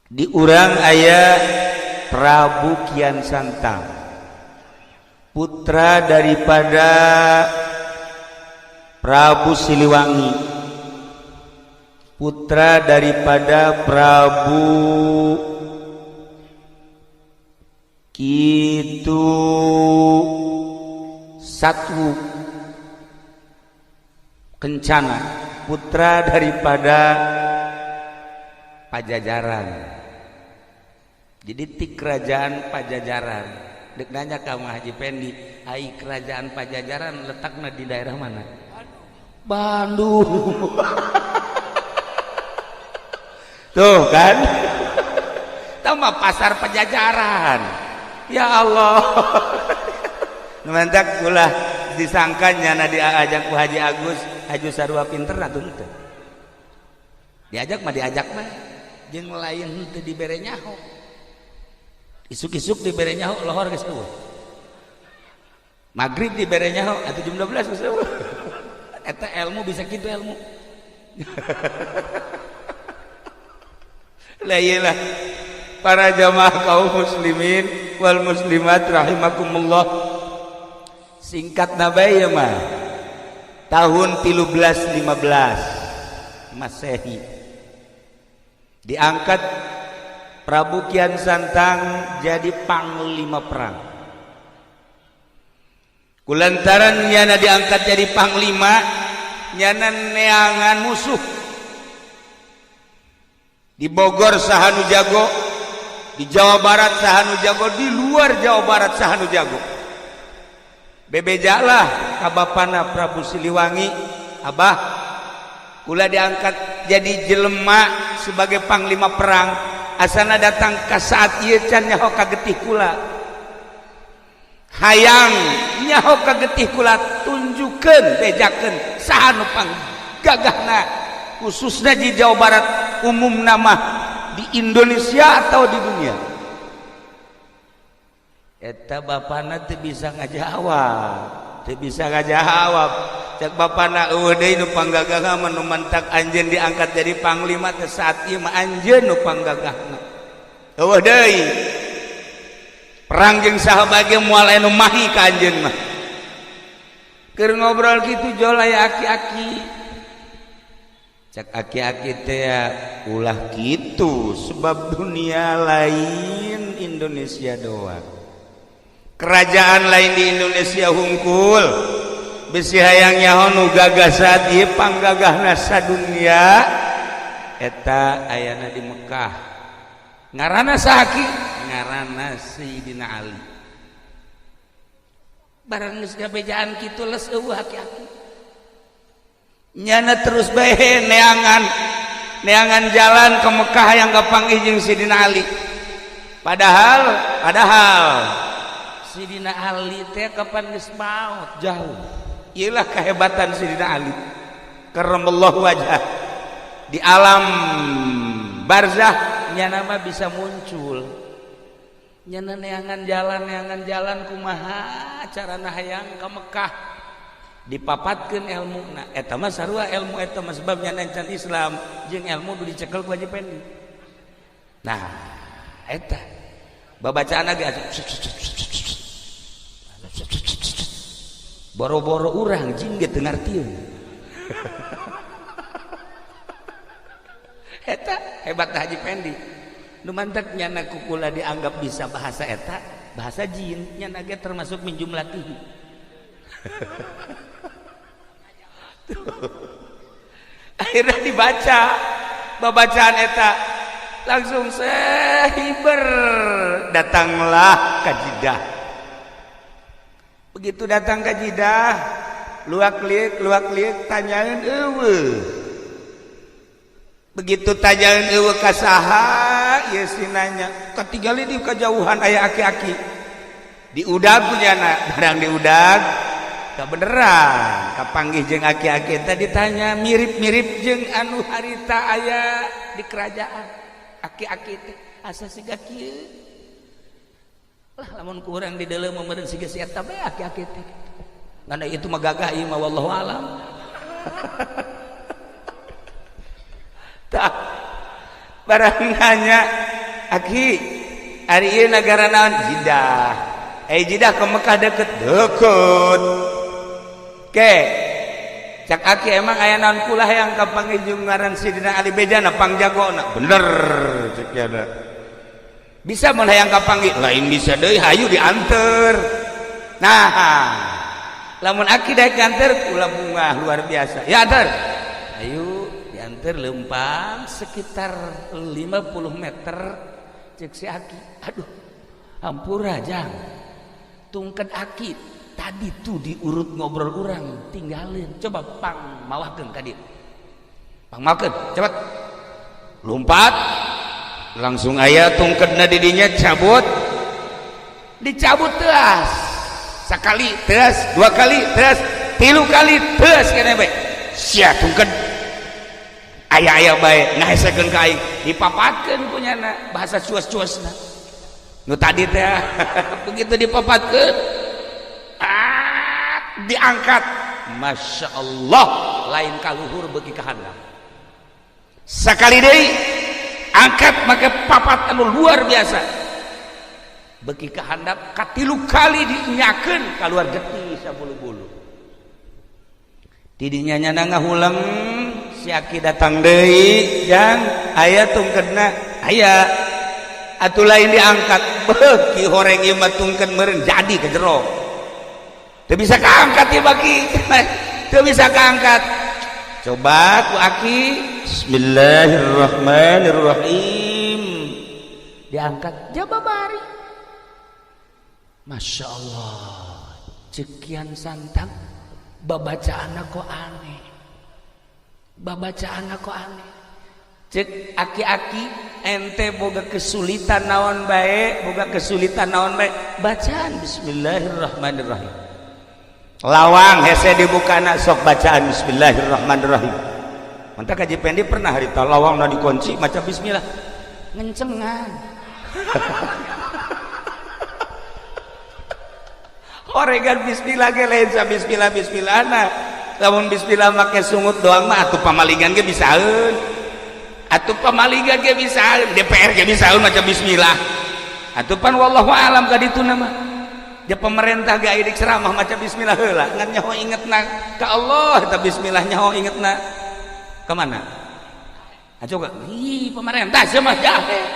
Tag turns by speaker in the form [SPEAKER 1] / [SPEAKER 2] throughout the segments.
[SPEAKER 1] di urang aya Prabu Kian Santang, putra daripada Prabu Siliwangi, putra daripada Prabu Kitu Satwu Kencana, putra daripada Pajajaran. Jadi ti kerajaan Pajajaran. Dek nanya kamu Haji Pendi, ai kerajaan Pajajaran letaknya di daerah mana? Bandung. Tuh kan? Tambah pasar Pajajaran. Ya Allah. Mantap ulah disangkanya na diajak ku Haji Agus, Haji sarua pinter atuh teu. Diajak mah jeung lain teu dibere nyaho. Isuk-isuk dibere nyaho lohor geus eueuh. Magrib dibere nyaho atuh jam 12 geus eueuh. Eta ilmu bisa kitu ilmu. Lah iyalah para jamaah kaum muslimin wal muslimat rahimakumullah. Singkat nabai ya mah tahun 1315 Masehi diangkat Prabu Kian Santang jadi panglima perang. Kulantaran nyana diangkat jadi panglima, nyana neangan musuh di Bogor sahanu jago, di Jawa Barat sahanu jago, di luar Jawa Barat sahanu jago. Bebejalah kabapana Prabu Siliwangi, abah kula diangkat jadi jelema sebagai panglima perang. Asana datang ke saat ieu can nyaho kagetih kula, hayang nyaho kagetih kula tunjukkeun bejakeun saha nu panggagahna khususna di Jawa Barat, umum nama di Indonesia atau di dunia. Eta bapana teu bisa ngajawab, teu bisa ngajawab. Cek bapana eueuh deui nu panggagahna nu mantak anjeun diangkat jadi panglima teh saat ieu mah anjeun nu panggagahna. Eueuh deui. Perang jeung saha bage moal anu mahi ka anjeun mah. Keur ngobrol kitu jol aya aki-aki. Cek aki-aki teh ulah kitu sebab dunia lain Indonesia doang. Kerajaan lain di Indonesia hungkul. Bisi hayang nyaho nu gagasan ieu panggagahna sadunya eta ayana di Mekah. Ngaranna saha? Ngaranna Sayyidina Ali. Barang geus gabejaan kitu les eueuh aki-aki. Nyana terus bae neangan jalan ke Mekah yang gapanggih jeung Sayyidina Ali. Padahal Sayyidina Ali teh kapan geus maot jauh. Ialah kehebatan Sayyidina Ali karramallahu wajhah. Di alam barzah nyana mah bisa muncul, nyana neangan jalan kumaha carana hayang ka Mekah dipapatkeun ilmuna. Eta mah sarua ilmu eta mah sebab nyana encan Islam jeung ilmu nu dicekel ku Haji Pendi. Nah eta babacaan ge boro-boro urang jing ge teu ngartieun. Eta hebat Haji Pendi. Nu mantep nyana kukula dianggap bisa bahasa eta, bahasa jin, nyana ge termasuk min jumlatihi. Akhirnya dibaca babacaan eta langsung sehiber datanglah ka Jeddah. Begitu datang ke Jeddah, luak-liuk tanyain eueuh. Begitu tanyain eueuh ka saha, ieu sinanya katinggali di kajauhan aya aki-aki. Diudag punyana, barang diudag teu beneran kapanggih jeung aki-aki teh ditanya mirip-mirip jeung anu harita aya di kerajaan. Aki-aki teh asa siga kieu. Lah lamun ku urang di dalam meureun siga si eta bae aki-aki teh. Ngana itu mah gagah ieu mah wallahu alam. Tah barang nanya aki ari ieu nagara naon Jeddah Jeddah ke Mekah deket oke cak aki emang aya naon kulah yang kapanggih ngaran Sidina Ali bejana pangjagona bener cek ada bisa mun hayang kapanggih lain bisa deui hayu dianter nah lamun aki daek dianter ulah bunga luar biasa ya anter ayo dianter lempang sekitar 50 meter cek si aki aduh hampura jang tungked aki tadi tuh diurut ngobrol orang tinggalin coba pang mawakeun ka dieu pang mawakeun cepet lompat langsung aya tungkedna di dinya cabut dicabut teas sakali teas dua kali teas tilu kali teas keneh bae sia tungked aya bae ngahesekeun ka aing dipapatkeun punyana bahasa cuas-cuasna nu tadi teh begitu dipapatkeun diangkat Masya Allah lain kaluhur bagi kehandap sekali deui angkat make papat anu luar biasa bagi kehandap katilu kali dinyakeun kaluar getih sabulu-bulu didinya nyana ngahulang si aki datang deui jang aya tungkedna aya atuh lain diangkat beuki horeng ieu mah tungked meureun jadi ke jero teu bisa kaangkat ya baki teu bisa kaangkat coba ku aki bismillahirrahmanirrahim diangkat jababari Masya Allah cekian santang babacaanna kok aneh babacaanna kok aneh cek aki-aki ente boga kesulitan naon bae boga kesulitan naon bae bacaan bismillahirrahmanirrahim lawang hese dibukana sok bacaan bismillahirrahmanirrahim mantap kaji pendi pernah harita lawang na dikunci maca bismillah ngencengan oregan bismillah ge lain sa bismillah bismillahna lamun bismillah make sungut doang mah atuh pamalingan ge bisaeun atuh pamalingan ge bisaeun DPR ge bisaeun maca bismillah atuh pan wallahu alam ka ditu mah dia pemerintah gak idik ceramah maca bismillah heula ngan nyaho ingetna ka Allah eta bismillah nyaho ingetna ka mana coba ih pemerintah sia mah jahe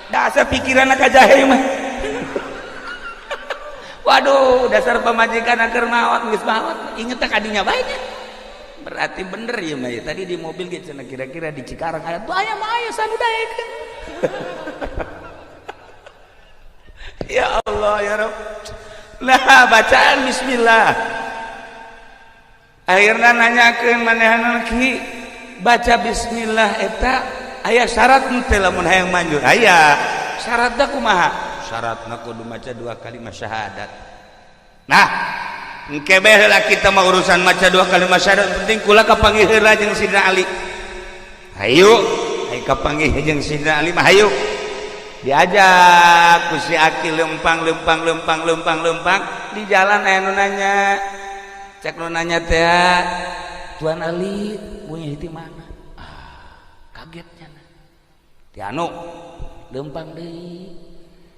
[SPEAKER 1] dasar pikiranna ka jahe mah waduh dasar pemajikan keur maot geus maot ingetna ka dinya bae berarti bener ya mah tadi di mobil ge cenah kira-kira di Cikarang aya tuh aya mah aya sanu daekeun ya Allah ya Rabb nah bacaan bismillah akhirna nanyakeun manehanna ki baca bismillah eta aya syarat teu lamun hayang manjur aya syaratna kumaha syaratna kudu maca 2 kalimat syahadat nah engke bae heula kita mah urusan maca 2 kalimat syahadat penting kula kapanggih heula jeung Sidina Ali hayu kapanggih jeung Sidina Ali mah hayu diajak ku si aki lempang di jalan aya nu nanya cek nu nanya teh Tuan Ali punya di mana kagetnya ti anu lempang deui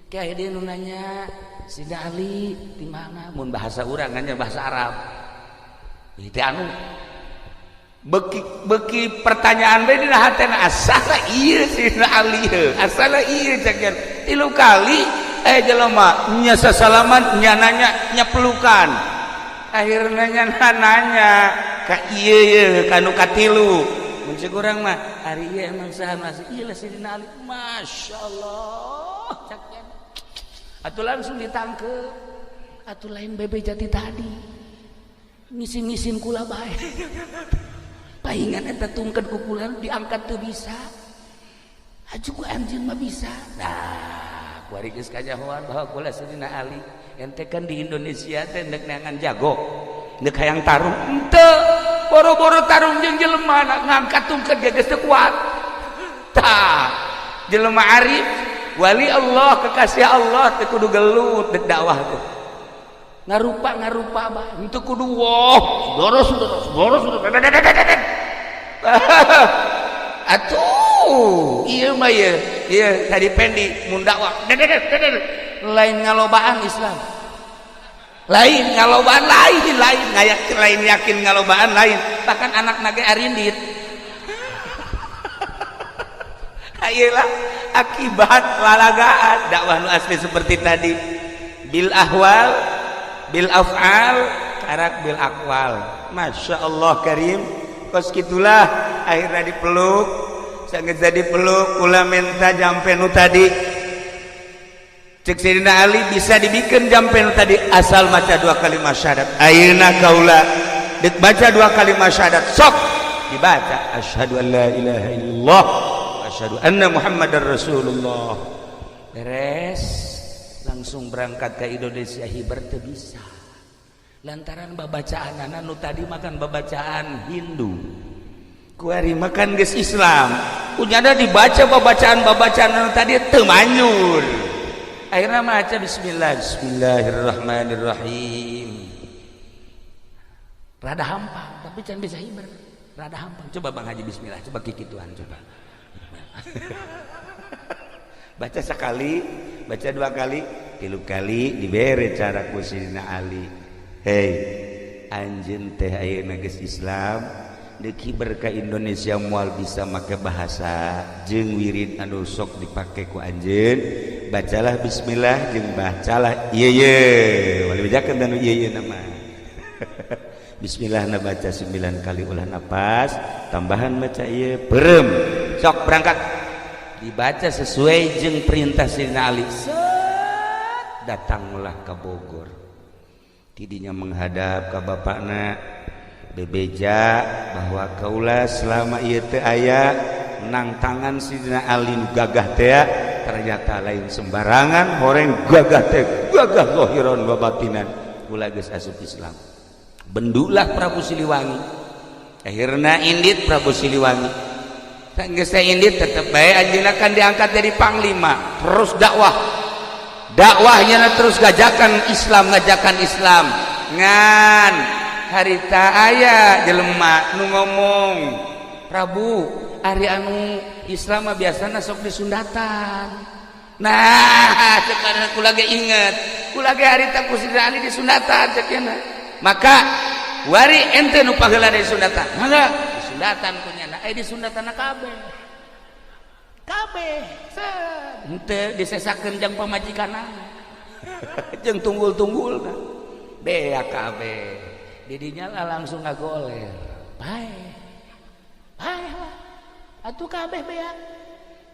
[SPEAKER 1] ke aya dia nu nanya si Ali di mana mun bahasa urang nya bahasa Arab ti anu beki pertanyaan bae dina hatena asala ieu Sidina Ali asala ieu ceker 3 kali jelema nya sasalaman nya nanya nya pelukan akhirna nya nanya ka ieu ka nu katilu mun ceuk urang mah ari ieu emang saha masih ieu lah Sidina Ali masyaallah ceker atuh langsung ditangkep atuh lain bebe jati tadi ngisin-ngisin kula bae paingan eta tungked ku kula diangkat teu bisa aju ku anjeun mah bisa nah kuari geus kajahoan bahwa kula Sidina Ali ente kan di Indonesia teh neuk neangan jago neuk hayang tarung henteu boro-boro tarung jeung jelema ngangkat tungked ge geus teu kuat tah jelema arif wali Allah kekasih Allah teu kudu gelut deuk dakwah tuh ngarupa bah itu kudu boros atuh ieu mah ye iya tadi pendi mun dakwah lain ngalobaan Islam, lain ngalobaan lain yakin ngalobaan lain, bahkan anak nage arindit. Ayolah akibat lalagaan dakwah nu asli seperti tadi, bil ahwal bil af'al karak bil akwal. Masya Allah karim, kos gitulah akhirnya dipeluk sangat jadi peluk kula minta jampe nu tadi cek Sayyidina Ali bisa dibikin jampe nu tadi asal maca 2 kalimat syahadat. Ayeuna kaula dek baca 2 kalimat syahadat sok dibaca asyhadu an la ilaha illallah wa asyhadu anna muhammadar rasulullah, beres langsung berangkat ke Indonesia hibar teu bisa lantaran babacaan anak nu tadi makan babacaan Hindu kuari makan geus Islam kunyana dibaca babacaan nu tadi teu manyur. Akhirnya maca bismillahirrahmanirrahim, rada hampang tapi can bisa hibar, rada hampang. Coba Bang Haji bismillah, coba kikituan coba. Baca sekali, baca 2 kali, 3 kali dibere cara ku Sayyidina Ali. Hei, anjeun teh ayeuna geus Islam, deuk hiber ka Indonesia moal bisa make bahasa jeung wirid anu sok dipake ku anjeun. Bacalah bismillah jeung bacalah ieu ieu. Wali bejakeun anu ieu ieu nama. Bismillah na baca 9 kali ulah napas, tambahan baca ieu beureum. Sok berangkat. Dibaca sesuai jeung perintah Sayyidina Ali. Datanglah ke Bogor. Tidinya menghadap ke bapakna bebeja bahwa kaulah selama ieu teu aya nang tangan Sayyidina Ali nu gagah teh ternyata lain sembarangan, horeng gagah teh gagah zahiran wa batinan, kula geus asup Islam. Bendulah Prabu Siliwangi, akhirna indit Prabu Siliwangi. Geus indit tetep bae anjeunna kan diangkat jadi panglima, terus dakwahnya terus ngajakan Islam ngan harita aya jelema nu ngomong Prabu ari anu Islam mah biasana sok disundatan. Nah ceuk kula ge inget kula ge harita ku Sayyidina Ali disundatan ceuk cenah, maka wari ente nu paheula disundatan mangga disundatan kunyana disundatan kabeh henteu disesakeun jeung pamajikanana jeung tunggul-tunggulna bea kabeh didinya lah langsung ngagoler bae atuh kabeh bea.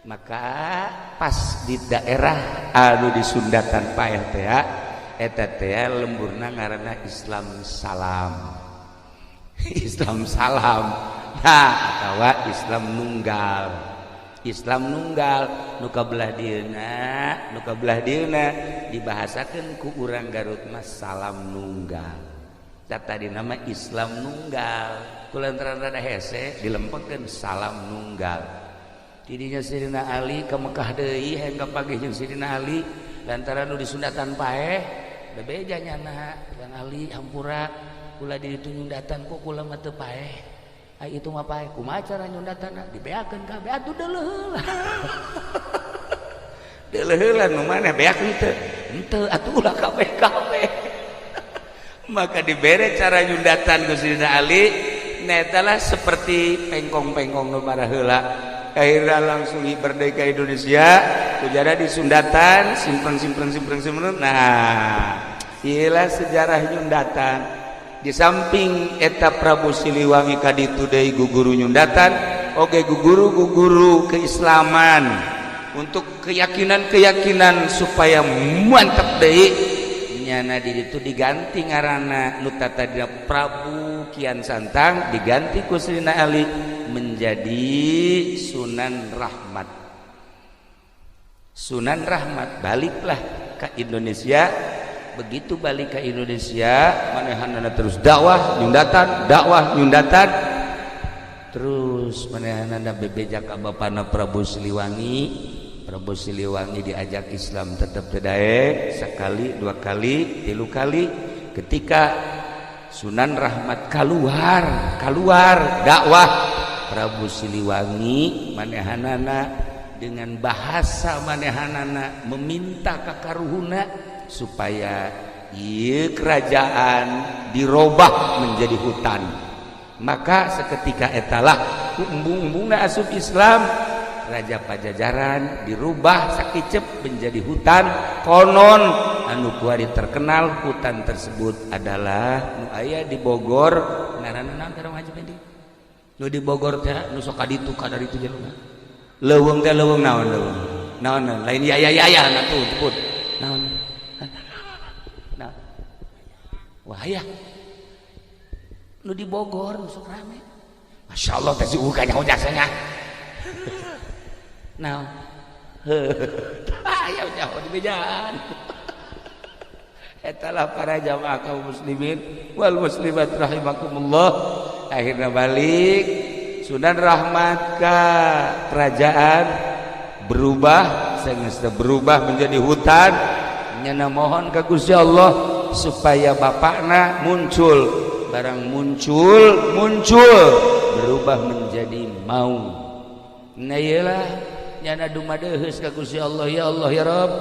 [SPEAKER 1] Maka pas di daerah anu disundatan paeh teh eta teh lemburna ngaranna Islam Salam nah atawa Islam Nunggal nu kabelah dieuna dibahasakeun ku urang Garut mah Salam Nunggal. Tadi nama Islam Nunggal kulantaran rada hese dilempekeun Salam Nunggal. Tidinya Sayyidina Ali ke Mekah deui hayang kapagih jeung Sayyidina Ali lantaran nu disundatan paeh bebeja nyana Kang Ali hampura kula di ditu nyundatan kok kula mah teu paeh. Ai itu mah paeh kumaha cara nyundatanna dibeakeun kabeh atuh deuleuh lah. Deuleuh lah nu maneh beakeun teu? Henteu atuh ulah kabeh. Maka dibere cara nyundatan ku Sayyidina Ali netalah seperti pengkong-pengkong nu baraheula. Akhirnya langsung berdaya ke Indonesia kujara di sundatan simpen. Nah iyalah sejarah nyundatan. Di samping eta Prabu Siliwangi kaditu deui guguru nyundatan oge guguru keislaman untuk keyakinan supaya mantap deui nyana di ditu diganti ngaranna nu tadi Prabu Kian Santang diganti ku Sayyidina Ali menjadi Sunan Rahmat. Baliklah ke Indonesia. Begitu balik ke Indonesia manehanana terus dakwah nyundatan terus manehanana bebeja ka bapana Prabu Siliwangi diajak Islam tetap tedae sekali 2 kali 3 kali. Ketika Sunan Rahmat keluar dakwah Prabu Siliwangi manehanana dengan bahasa manehanana meminta ka karuhuna supaya ieu kerajaan dirobah menjadi hutan. Maka seketika etalah embung-embungna asup Islam, Raja Pajajaran dirubah sakicep menjadi hutan. Konon anu kuari terkenal hutan tersebut adalah nu aya di Bogor, ngaranna naon teh Haji Medi? Nu di Bogor teh nu sok kaditu ka dari itu jalurna. Leuweung teh leuweung naon leuweung? Naon lain ya na tuh sebut. Naon? Naon? Wah ya. Nu di Bogor nu sok rame. Masyaallah teh si uga nyaho jasanya. Naon? Aya nyaho di bejaan. Etalah para jamaah kaum muslimin wal muslimat rahimakumullah. Akhirnya balik Sunan Rahmat ka kerajaan berubah, saenggeus berubah menjadi hutan. Nyana mohon ka Gusti Allah supaya bapakna muncul, barang muncul berubah menjadi maung. Nah iyalah nyana dumadeheus ka Gusti Allah, ya Allah ya Rabb,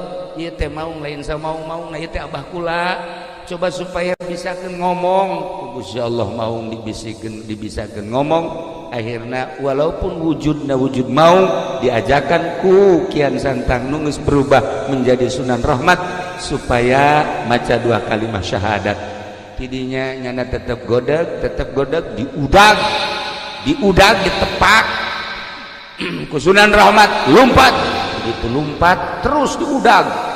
[SPEAKER 1] ieu teh maung lain sa maung-maung, ieu teh abah kula. Coba supaya bisakeun ngomong. Gusti Allah maung dibisakeun ngomong. Akhirna walaupun wujudna wujud maung diajakan ku Kian Santang nu geus berubah menjadi Sunan Rahmat supaya maca 2 kalimat syahadat. Tidinya nyana tetep godeg diudag ditepak ku Sunan Rahmat, lompat begitu lompat terus diudag,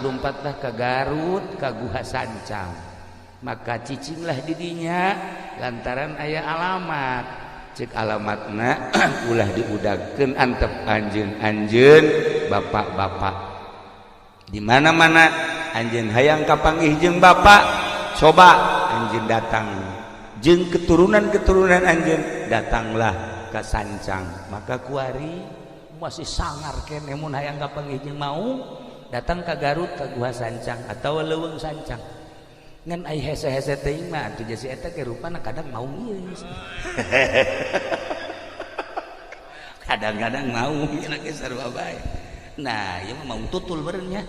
[SPEAKER 1] lompatlah ke Garut, ke Guha Sancang. Maka cicinglah didinya lantaran aya alamat, cek alamatna ulah diudagkeun antep anjeun bapak-bapak di mana-mana. Anjeun hayang kapanggih jeung bapak, coba anjeun datang jeung keturunan anjeun datanglah ke Sancang. Maka kuari masih sangar keneh mun hayang kapanggih jeung mau datang ke Garut, ke Guha Sancang atau leuweung Sancang. Ngan ai hese-hese teuing mah atuh jasi eta ge rupana kadang mau ieu. Kadang-kadang mau nya ge sarua bae. Nah, ieu mah mau tutul beureun nya.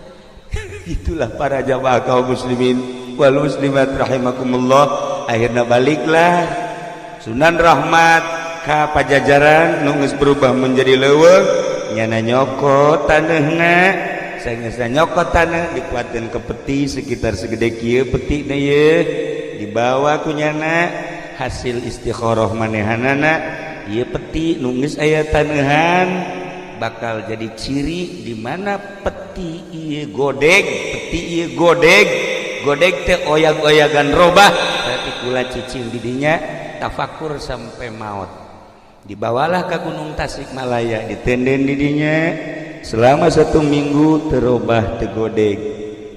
[SPEAKER 1] Itulah para jamaah kaum muslimin wal muslimat rahimakumullah. Akhirna baliklah Sunan Rahmat ka Pajajaran nu geus berubah menjadi leuweung, nyana nyokot taneuhna. Saenggeus nyokot taneuh dikuatkeun ke peti sekitar segede kieu petina ye, dibawa ku nyana hasil istikharah manehanana. Ieu peti nu geus aya taneuhan bakal jadi ciri di mana peti ieu godeg teh oyag-oyagan robah, berarti kula cicing didinya tafakur sampai maut. Dibawalah ke Gunung Tasikmalaya, ditenden didinya selama 1 minggu terobah tegodeg.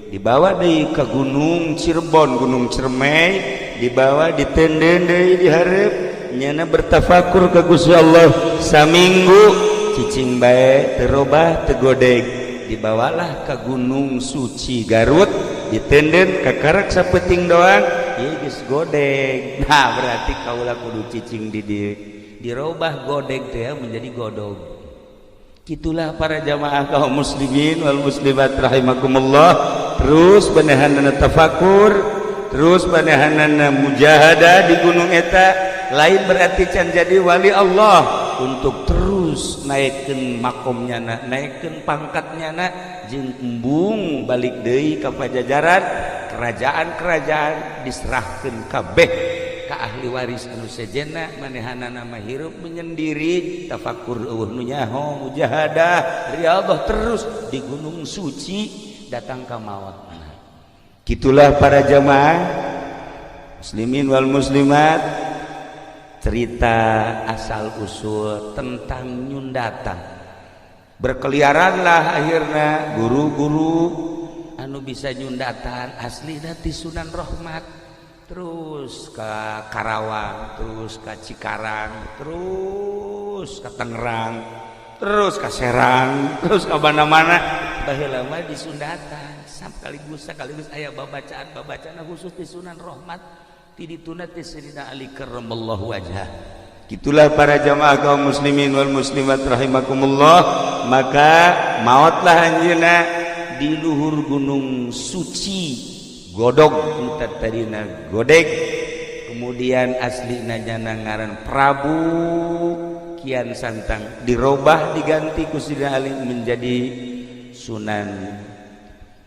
[SPEAKER 1] Dibawa deui ke Gunung Cirebon, Gunung Ciremai, dibawa ditenden deui di hareup, nyana bertafakur ka Gusti Allah saminggu cicing bae terobah tegodeg. Dibawalah ke Gunung Suci Garut, ditenden kakarek sapeting doang, ieu geus godeg. Nah berarti kaula kudu cicing di dieu, dirobah godeg teh menjadi godog. Itulah para jamaah kaum muslimin wal muslimat rahimakumullah. Terus banehanana tafakur, terus banehanana mujahadah di gunung eta, lain berarti can jadi wali Allah untuk terus naikkeun makomnya, naikkeun pangkatnya, jeung embung balik deui ka Pajajaran. Kerajaan-kerajaan diserahkeun kabeh ka ahli waris anu sejenna, manehanana mah hirup menyendiri, tafakur eueuh nu nyaho, mujahadah, riyadhah terus di gunung suci datang ka maut. Gitulah para jamaah muslimin wal muslimat, cerita asal usul tentang nyundatan. Berkeliaranlah akhirnya guru-guru anu bisa nyundatan asli dari Sunan Rahmat, terus ke Karawang, terus ke Cikarang, terus ke Tangerang, terus ke Serang, terus ke mana-mana. Baheula mah di Sundatan sekaligus aya babacaan khusus di Sunan Rahmat ti dituna ti Sayyidina Ali karramallahu wajhah. Itulah para jamaah kaum muslimin wal muslimat rahimakumullah, maka maotlah anjeunna di luhur gunung suci godog kita tadina godeg, kemudian aslina jana ngaran Prabu Kian Santang, dirobah diganti ku Sidina Ali menjadi Sunan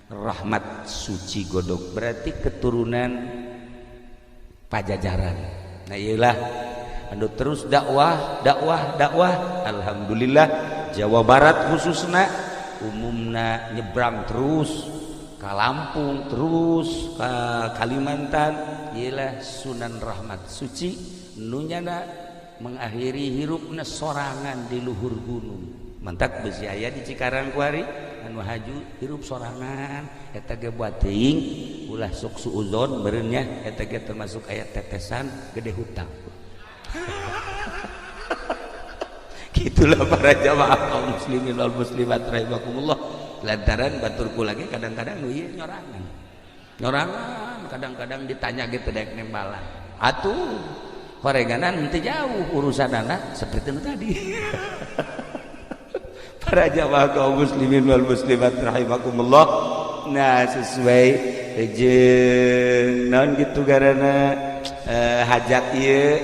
[SPEAKER 1] Rahmat Suci Godog, berarti keturunan Pajajaran. Nah iyalah anu terus dakwah, alhamdulillah Jawa Barat khususna umumna nyebrang terus ke Lampung, terus ke Kalimantan, ialah Sunan Rahmat Suci nunyana mengakhiri hirupna sorangan di luhur gunung. Mantak besi aya di Cikarang kuari anu haju hirup sorangan eta ge buat teuing ulah sok suudzon beureun nya eta ge termasuk aya tetesan gede hutang. Gitulah para jamaah kaum muslimin wal muslimat rahimakumullah. Lantaran baturku lagi kadang-kadang nu ieu nyorangan kadang-kadang ditanya gitu dek nembalan. Atuh horeganan teu jauh urusanana seperti itu tadi. Para jamaah kaum muslimin wal muslimat rahimakumullah. Nah sesuai jeung naon gitu garana hajat ieu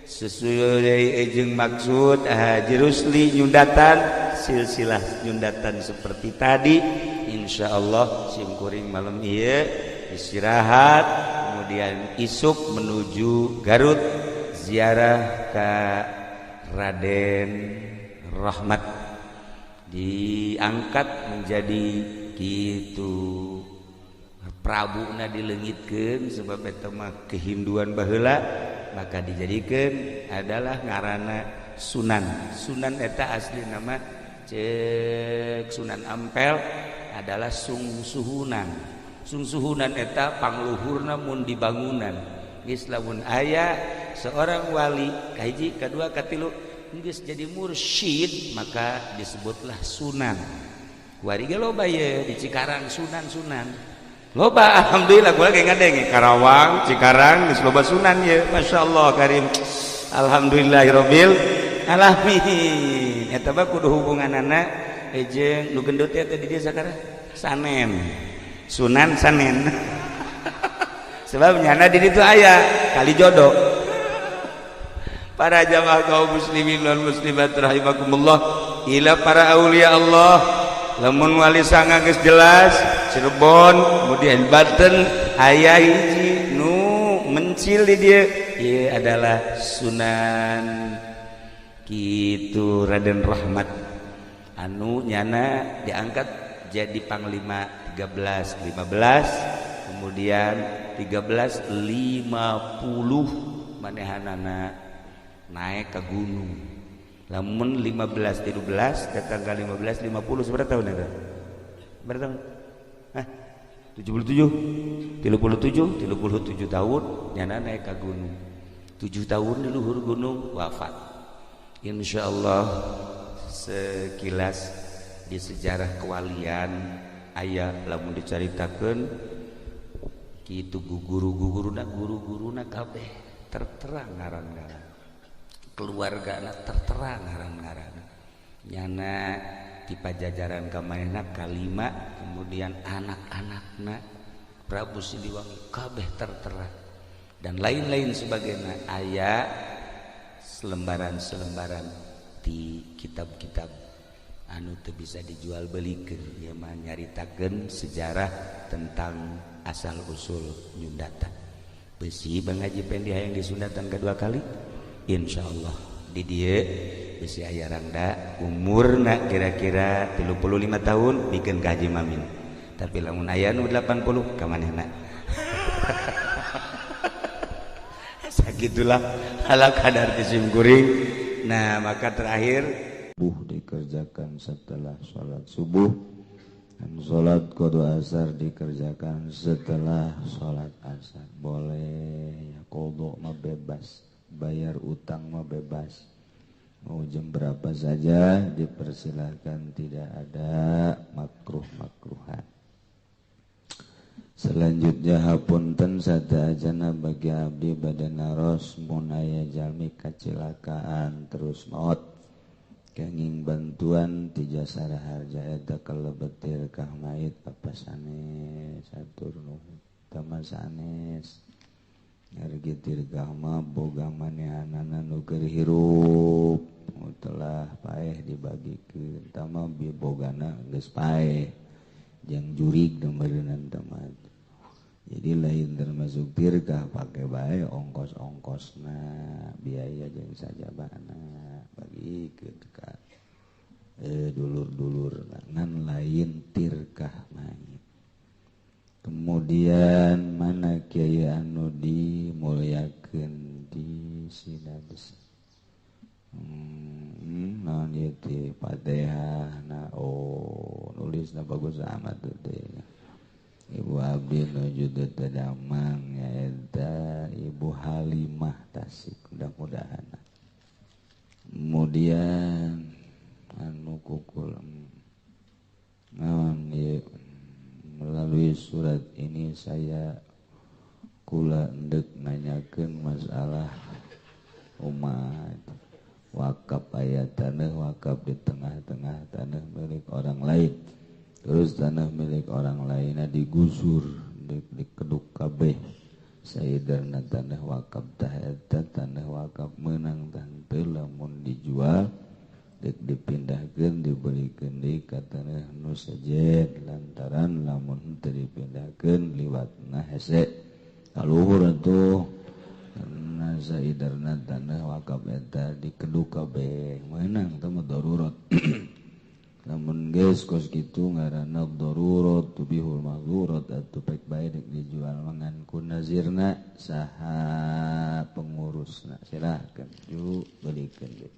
[SPEAKER 1] sesuai jeung maksud Haji Rusli nyundatan silsilah nyundatan seperti tadi. Insyaallah simkuring malam ieu istirahat, kemudian isuk menuju Garut ziarah ke Raden Rahmat, diangkat menjadi gitu Prabuna dileungitkeun sebab eta mah kehinduan baheula, maka dijadikan adalah ngaranna Sunan. Sunan eta asli nama cek Sunan Ampel adalah sungsuhunan. Sungsuhunan eta pangluhurna mun di bangunan. Geus lamun aya seorang wali kahiji kadua katilu geus jadi mursyid maka disebutlah Sunan. Kuari ge loba ye di Cikarang Sunan-sunan. Loba alhamdulillah gua lagi ngadeng Karawang, Cikarang geus loba Sunan ye. Masyaallah karim. Alhamdulillahirabbil alamin. Eta mah kudu hubunganana jeung nu gendut eta di dieu sakara Sanen. Sunan Sanen. Sebab nyana di ditu aya kali jodoh. Para jamaah kaum muslimin wal muslimat rahimakumullah, ila para aulia Allah lamun wali sanga geus jelas Cirebon, kemudian Banten aya hiji nu mencil di dieu ieu adalah Sunan kitu Raden Rahmat anu nyana diangkat jadi panglima 13 kemudian 1350 manehanana naik ke gunung. Lamun 15 13 datang ke 15 50 seberapa tahun eta? Berapa tahun? 77 tahun nyana naik ke gunung. 7 tahun di luhur gunung wafat. Insyaallah sekilas di sejarah kewalian aya lamun dicaritakeun kitu guru-guruna kabeh terterang ngaran-ngaran. Keluargana terterang ngaran-ngaran. Nyana di Pajajaran kamanehna kalima, kemudian anak-anakna Prabu Siliwangi kabeh terterang dan lain-lain sebagainya. Aya selembaran-selembaran di kitab-kitab anu teu bisa dijual belikeun, ieu mah nyaritakeun sejarah tentang asal usul nyundatan. Besi Bang Haji Pendi hayang disundatan kedua kali insyaallah di dieu bisi aya rangda umurna kira-kira 35 tahun bikin ka Haji Mamin. Tapi lamun aya nu 80 ka manehna. Sagitulah ala kadar tisim kuring. Nah, maka terakhir
[SPEAKER 2] subuh dikerjakan setelah sholat subuh dan sholat qada asar dikerjakan setelah sholat asar. Boleh ya qada mah bebas, bayar utang mah bebas, mau jam berapa saja dipersilahkan, tidak ada makruh-makruhan. Selanjutnya hapunten sadayana bagi abdi badana ros mun aya jalmi kacilakaan terus maut kenging bantuan ti jasa harja eta kalebetir kah mayit apa sanes satur nuhun tama sanes ngargi tirgah mah boga manehanana nu keur hirup telah paeh dibagikeun tama bibogana geus paeh jang jurig dembeureunana tama. Jadi lain termasuk tirkah pakai bae ongkos-ongkosna biaya jeung sajabana bagi ka dulur-dulur ngan lain tirkah mayit. Kemudian mana kiai anu dimulyakeun di sinabes naon ieu teh Fatihah na nulisna bagus amat tuh teh. Ibu abdi nuju tadamang nyaeta Ibu Halimah Tasik mudah-mudahan. Kemudian anu kukul naon ieu melalui surat ini saya kula endek nanyakeun masalah umat wakaf aya tanah wakaf di tengah-tengah tanah milik orang lain. Terus tanah milik orang lainnya digusur di keduk kabeh sayeudeurna tanah wakaf tah eta tanah wakaf meunang tah teu lamun dijual dek dipindahkeun dibelikeun deui ka tanah nu sejen lantaran lamun teu dipindahkeun liwatna hese kaluhur atuh karna sayeudeurna tanah wakaf eta dikeduk kabeh meunang teh mah darurat. Namun geus kos kitu ngaranna darurat tubihul mahzurat atuh pek bae dek dijual mangan ku nazirna saha pengurusna silahkeun ju beulikeun deui.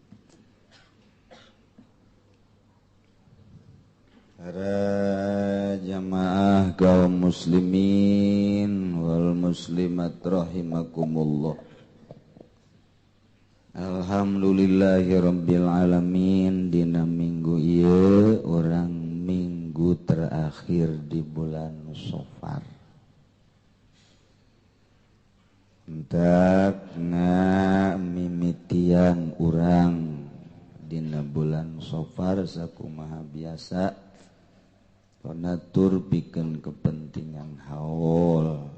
[SPEAKER 2] Para jamaah kaum muslimin wal muslimat rahimakumullah. Alhamdulillahirabbil alamin dina minggu ieu urang minggu terakhir di bulan Safar. Entak ngamimitian urang dina bulan Safar sakumaha biasa panatur pikeun kepentingan haul.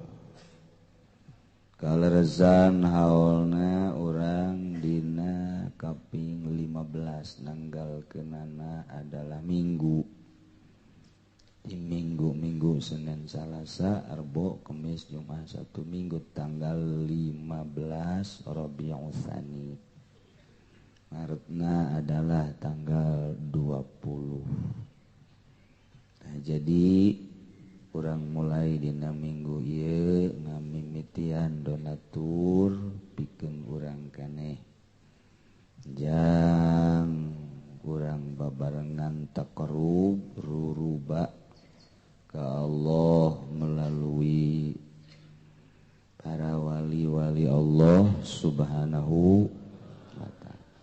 [SPEAKER 2] Kaleresan haulna urang dina kaping 15 nanggalkeunana adalah minggu. Di minggu Senin Salasa Arbo Kamis Jumat Sabtu Minggu tanggal 15 Rabiul Tsani. Maretna adalah tanggal 20. Nah, jadi urang mulai dina minggu ieu ngamimitian donatur pikeun urang keneh jang urang babarengan taqarrub ruruba ka Allah melalui para wali-wali Allah Subhanahu wa ta'ala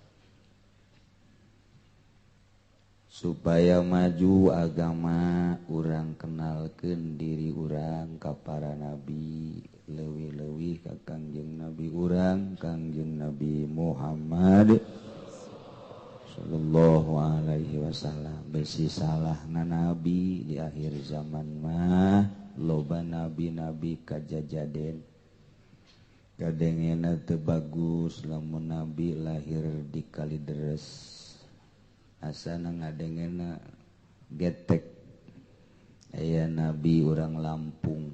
[SPEAKER 2] supaya maju agama urang kenalkeun diri urang ka para nabi leuwih-leuwih ka Kangjeng Nabi urang Kangjeng Nabi Muhammad sallallahu alaihi wasallam. Besi salahna nabi di akhir zaman mah loba nabi-nabi kajajaden kadengena teu bagus lamun nabi lahir di Kalideres asana ngadengena getek. Aya nabi urang Lampung,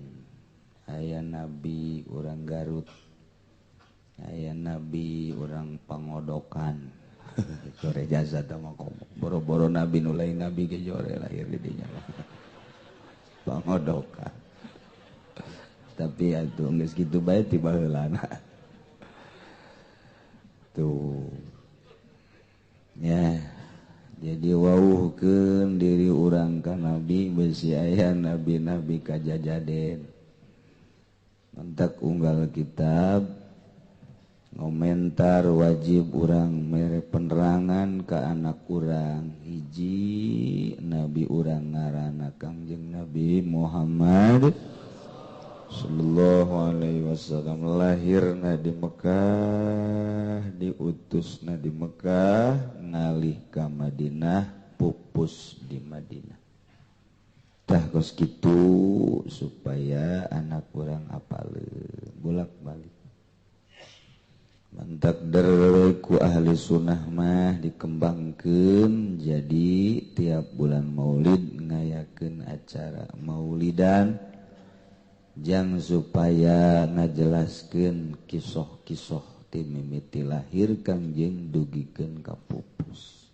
[SPEAKER 2] aya nabi urang Garut, aya nabi urang Pangodokan. Jore jasa tama komo boro-boro nabi nu lain nabi ge jore lahir di dinya Pangodokan. Tapi atuh geus kitu bae ti baheulana tuh ya. Jadi wawuhkeun diri urang ka nabi besi aya nabi-nabi kajajaden. Mentak unggal kitab ngomentar wajib urang mere penerangan ka anak urang hiji nabi urang ngaranna Kangjeng Nabi Muhammad sallallahu alaihi wasallam lahirna di Mekah, diutusna di Mekah, ngalih ka Madinah, pupus di Madinah. Tah kos kitu supaya anak urang apaleun bolak-balik. Mantakder ku ahli sunnah mah dikembangkeun jadi tiap bulan Maulid ngayakeun acara Maulidan jang supaya ngajelaskeun kisah-kisah ti mimiti lahir Kangjeng dugikeun ka pupus.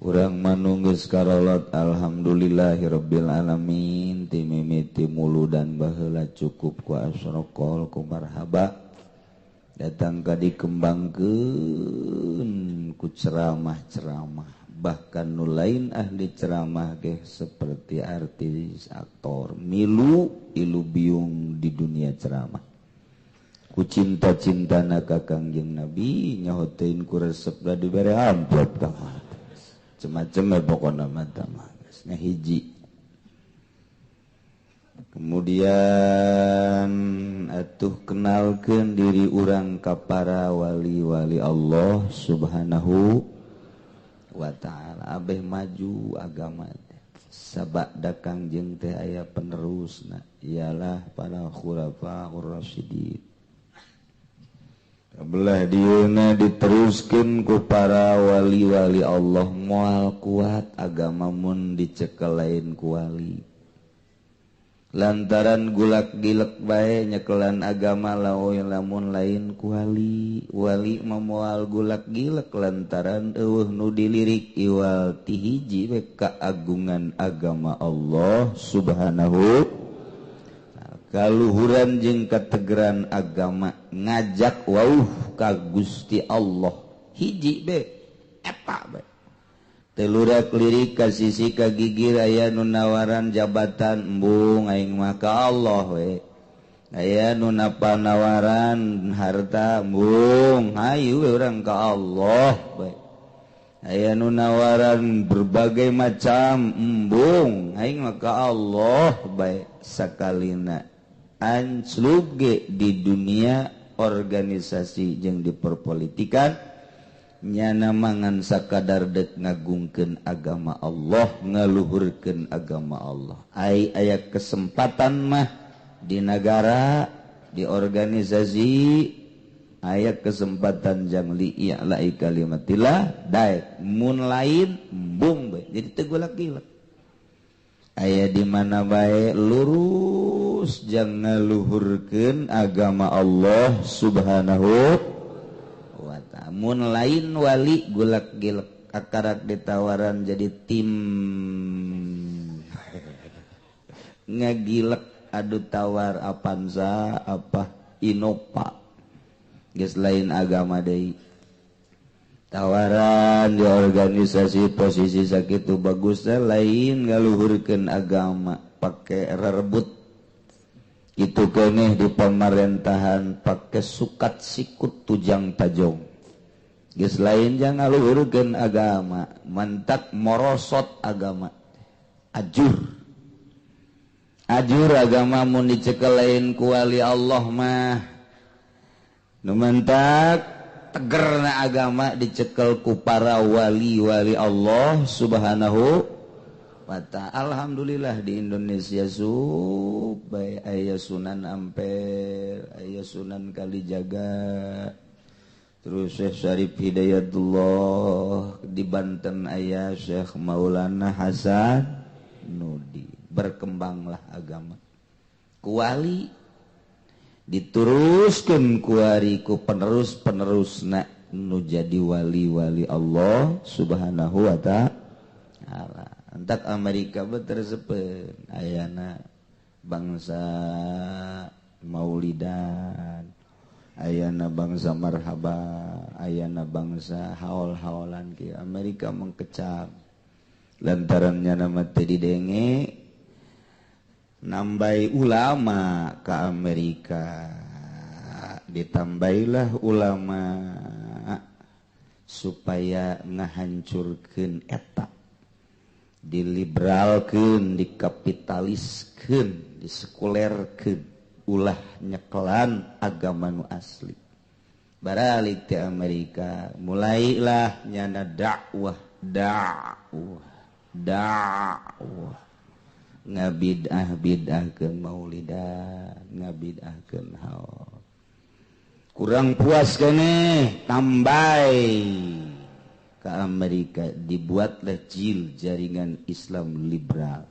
[SPEAKER 2] Urang manunggeus karolot alhamdulillahirabbil alamin ti mimiti muludan baheula cukup ku asraqol ku marhaba datang ka dikembangkeun ku ceramah-ceramah bahkan nu lain ahli ceramah ge seperti artis aktor milu ilu biung di dunia ceramah ku cinta-cintana ka Kangjeng Nabi nyahoteun ku resep da dibere amplop tah macam-macam pokona mah tah geus ngahiji. Kemudian atuh kenalkeun diri urang ka para wali-wali Allah Subhanahu wa ta'ala. Abeh maju agama sabada Kangjeng teh aya penerusna ialah para khulafaur rasyidin. Belah dieuna diteruskeun ku para wali-wali Allah moal kuat agama mun dicekel lain ku wali. Lantaran gulak gilek bae nyekelan agama lamun lain ku wali memoal gulak gilek lantaran eueuh nu dilirik iwal ti hiji we kaagungan agama Allah Subhanahu kaluhuran jeung kategeran agama ngajak wauh ka Gusti Allah hiji be eta be telurak lirik ka sisi ka gigir aya nu nawaran jabatan embung aing mah ka Allah we aya nu nawaran harta embung hayu we urang ka Allah we aya nu nawaran berbagai macam embung aing mah ka Allah bae sakalina anslug ge di dunia organisasi jeung di perpolitikan nyana mangan sakadar dek ngagungkeun agama Allah ngaluhurkeun agama Allah aya kesempatan mah di negara di organisasi aya kesempatan jang li i'la'i kalimatillah daek mun lain embung bae jadi teu golak-gilek aya di mana bae lurus jang ngaluhurkeun agama Allah Subhanahu wa ta'ala mun lain wali golak-gilek akarak ditawaran jadi tim ngagilek adu tawar Avanza apa Innova geus lain agama deui tawaran di organisasi posisi sakitu bagusnya lain ngaluhurkeun agama pake rerebut itu keneh di pemerintahan pake sukat sikut tujang tajong geus lain jang ngaluhurkeun agama mantak morosot agama ajur agama mun dicekel lain ku wali Allah mah nu mantak tegerna agama dicekel ku para wali-wali Allah Subhanahu wa ta'ala. Alhamdulillah di Indonesia bae aya Sunan Ampel, aya Sunan Kalijaga, terus Syekh Syarif Hidayatullah, di Banten aya Syekh Maulana Hasan Nudi. Berkembanglah agama ku wali dituruskeun ku ari ku penerus-penerusna nu jadi wali-wali Allah Subhanahu wa ta'ala. Entak Amerika beterseupeun ayana bangsa Maulidan, ayana bangsa marhaba, ayana bangsa haol-haolan ki Amerika mengkecap lantarannya nama teu didenge nambai ulama ke Amerika ditambailah ulama supaya ngahancurkeun eta diliberalkeun, dikapitaliskeun, disekulerkeun, ulah nyekelan agama nu asli. Baralik ti Amerika, mulailah nyana dakwah ngabid'ah-bid'ahkeun maulidan, ngabid'ahkeun haul. Kurang puas keneh, tambai ke Amerika, dibuatlah JIL, jaringan Islam liberal.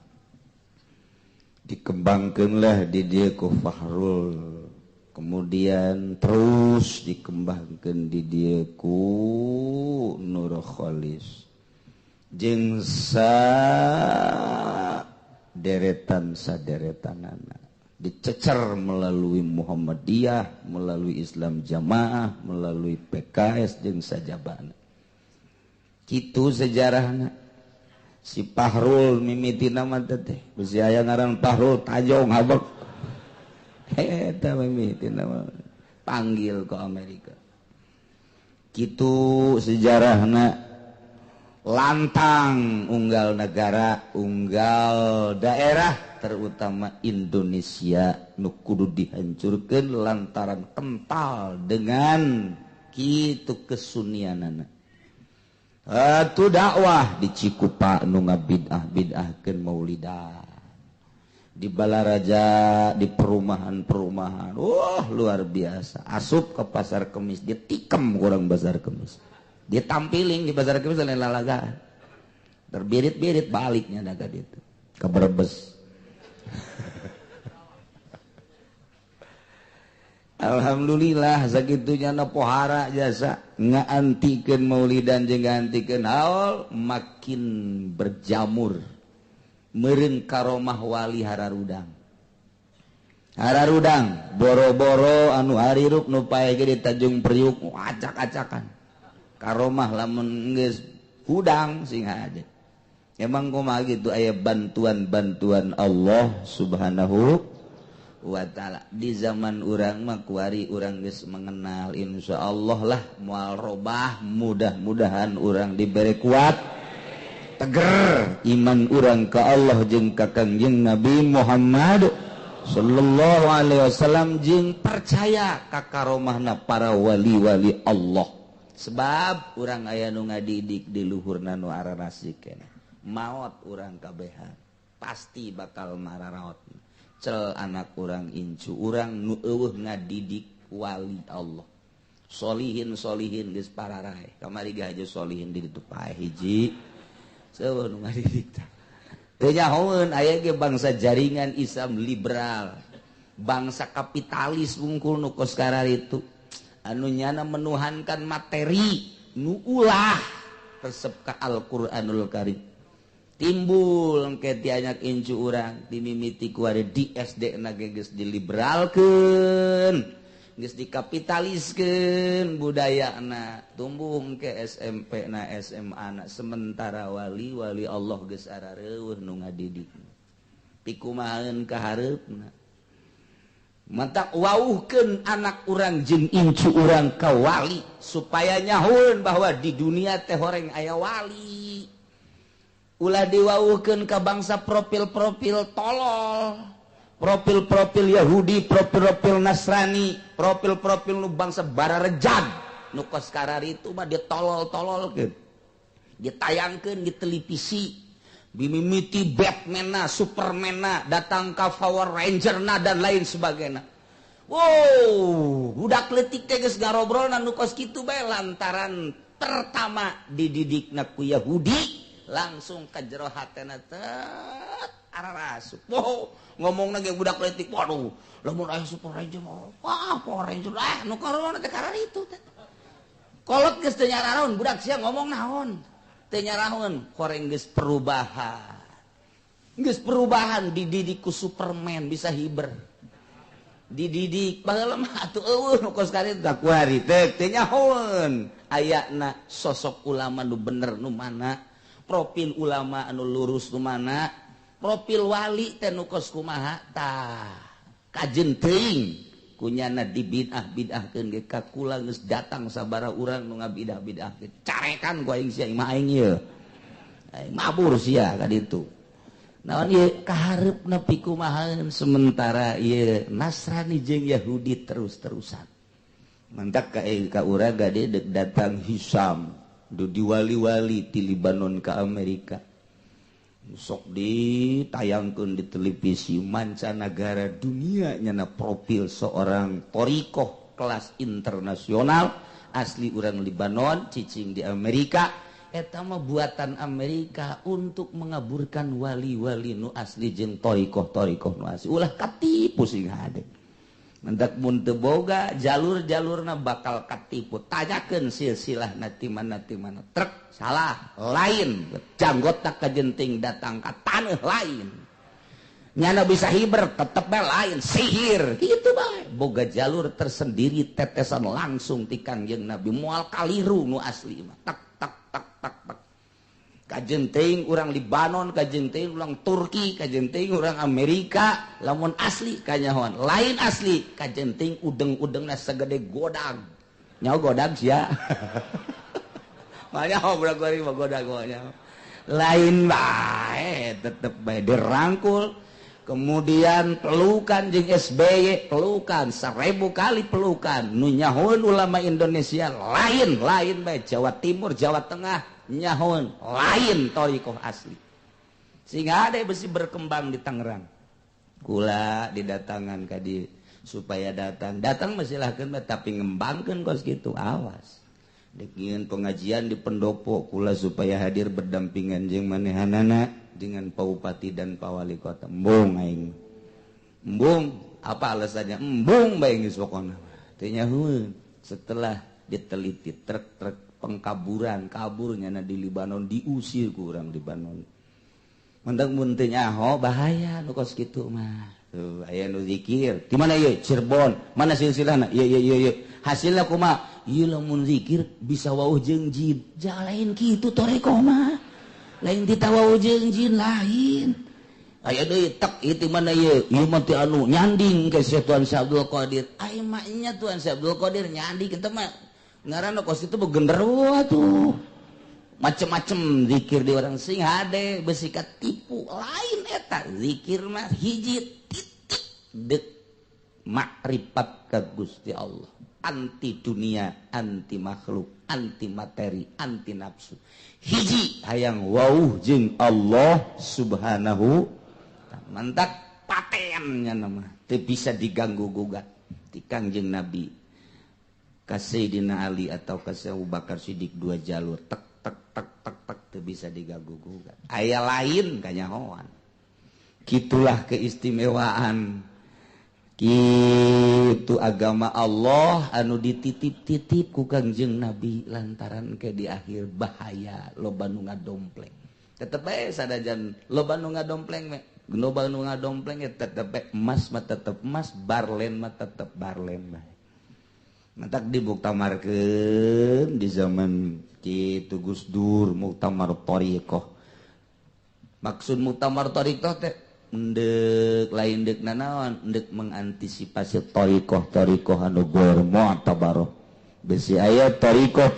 [SPEAKER 2] Dikembangkanlah di dia ku Fahrul, kemudian terus dikembangkan di dia ku Nur Khalis, jeung saderetanana dicecer melalui Muhammadiyah, melalui Islam Jamaah, melalui PKS jeung sajabana. Kitu sejarahna. Si Fahrul mimiti nama teh bisi aya ngaran Fahrul Tajong habek eta mimiti nama panggil ke Amerika. Kitu sejarahna, lantang unggal negara, unggal daerah, terutama Indonesia nu kudu dihancurkeun lantaran kental dengan kitu kesunianana. Atu dakwah di Cikupa nu ngabid'ah-bid'ahkeun maulidan. Di Balaraja, di perumahan-perumahan. Wah, luar biasa. Asup ke Pasar Kemis, dia tikem kurang Pasar Kemis. Dia tampiling di Pasar Kemis lain lalagaan. Terbirit-birit baliknya daga itu. Ke Brebes. Alhamdulillah sakitunya na pohara jasa ngaantikeun maulidan jeung ngaantikeun haul, makin berjamur meureun karomah wali hararudang boro-boro anu harirup nu paeh ge di Tanjung Priuk acak-acakan karomah lamun geus hudang sing aja. Emang kumaha gitu, aya bantuan Allah Subhanahu wa ta'ala. Di zaman urang mah kuari urang geus mengenal, insyaallah lah moal robah, mudah-mudahan urang diberi kuat teger iman urang ka Allah jeung ka Kangjeng Nabi Muhammad sallallahu alaihi wasallam, jeung percaya ka karomahna para wali-wali Allah. Sebab urang aya nu ngadidik di luhurna nu ararasik keneh. Maot urang kabehan pasti bakal mararaot. Cel anak urang incu urang nu eueuh ngadidik wali Allah, solihin geus pararae. Kamari ge haja solihin di ditu pae hiji seueuh nu ngadidik teh. Teu nyahoeun aya ge bangsa jaringan Islam liberal, bangsa kapitalis bungkul nu kos kararitu anu nyana menuhankan materi nu ulah resep ka Al-Qur'anul Karim. Timbul engke ti anyak incu urang dimimiti ku ari di SD na geus diliberalkeun, geus dikapitaliskeun budayana, tumbuh engke SMP na SMA na, sementara wali Allah geus arareueuh nu ngadidik. Pikumahaeun ka hareupna. Matak wauhkeun anak urang jeung incu urang ka wali supaya nyahoeun bahwa di dunia teh horeng aya wali. Ulah diwauhkeun ka bangsa profil-profil tolol, profil-profil Yahudi, profil-profil Nasrani, profil-profil nu bangsa bararejag nu kos kararitu mah ditolol-tololkeun, ditayangkeun di televisi, bimimiti Batman-na, Superman-na, datang ka Power Ranger-na dan lain sebagainya. Wow, budak leutik teh geus ngarobrolna nu kos kitu bae lantaran pertama dididikna ku Yahudi, langsung ka jero hatena tet ararasuk. Wow, ngomongna ge budak leutik, waduh, lamun aya Super Ranger mah, wah Power Ranger nu karona teh kararitu teh. Kolot geus teu nyaraon, budak sia ngomong naon? Teu nyaraon, horeng geus perubahan. Geus perubahan dididik ku Superman bisa hiber. Dididik baheula mah atuh eueuh nu kos karitu da kuari teh teu nyahoeun. Ayana sosok ulama nu bener nu mana? Profil ulama anu lurus nu mana, profil wali teh nu kos kumaha tah kajeun teuing kunyana dibid'ah-bid'ahkeun ge ka kula geus datang sabaraha urang nu ngabid'ah-bid'ahkeun carekan ku aing sia imah aing ieu
[SPEAKER 1] mabur sia ka ditu naon ieu kaharepna pikumahan sementara ieu Nasrani jeung Yahudi terus-terusan mantak ka urang gade dek datang Hisam du diwali-wali ti Libanon ka Amerika sok ditayangkeun di televisi mancanagara dunia nyana profil seorang torikoh kelas internasional asli urang Libanon cicing di Amerika eta mah buatan Amerika untuk mengaburkan wali-wali nu asli jeung torikoh nu asli ulah katipu sing hade mendak mun teu boga jalur-jalurna bakal katipu tanyakeun silsilahna ti mana trek salah lain janggotna kajenting datang ka taneuh lain nyana bisa hiber tetep bae lain sihir kitu bae boga jalur tersendiri tetesan langsung ti Kangjeng Nabi moal kaliru nu asli mah tak kajenting urang Libanon kajenting urang Turki kajenting urang Amerika lamun asli kanyahoan lain asli kajenting udeng-udengna segede godag nyaho godag sia manya obrol-gori godag lain bae tetep bae dirangkul kemudian pelukan jeung SBY pelukan 1000 kali pelukan nu nyahoeun ulama Indonesia lain bae Jawa Timur Jawa Tengah nyahon lain torikoh asli sehingga ada besi berkembang di Tangerang kula didatangan kadi supaya datang mesilahkeun tapi ngembangkeun kos gitu awas degieun pengajian di pendopo kula supaya hadir berdampingan jeung manehanana dengan Pak Bupati dan Pak Wali Kota embung aing embung apa alasannya embung bae geus pokona teu nyahoeun setelah diteliti trek kaburnya di Libanon diusir ku urang Libanon mendak mun teu nyaho bahaya nu kos kitu mah tuh aya nu zikir di mana ieu Cirebon mana silsilahna ieu hasilna kumaha ieu lamun zikir bisa wauh jeung jin lain kitu toreko mah lain ditawauh jeung jin lain aya deui tek ieu mana ieu mah teh anu nyanding ke Tuan Syekh Abdul Qadir ai mah nya Tuan Syekh Abdul Qadir nyanding kitu mah ngaranna kos itu begenderuah tuh macem-macem zikir di orang sing hade besi katipu lain eta zikir mah hiji titik dek makrifat ka Gusti Allah anti dunia anti makhluk anti materi anti nafsu hiji hayang wauh jeung Allah subhanahu mantak patennya nama teu bisa diganggu gugat ti Kangjeng Nabi ka Sayyidina Ali atau ka Abu Bakar Siddiq dua jalur tek teu bisa diganggu gugat aya lain kanyahoan kitulah keistimewaan kitu agama Allah anu dititip-titip ku Kangjeng Nabi lantaran ke di akhir bahaya loba nu ngadompleng tetep bae sadajan loba nu ngadompleng loba nu ngadompleng tetep bae emas mah tetep emas barlen mah tetep barlen bae mantak dibuktamarkeun di zaman kitu Gus Dur muktamar thariqah maksud muktamar thariqah teh endek lain deuk nanaon endek mengantisipasi thariqah anu ghair mu'tabarah besi aya thariqah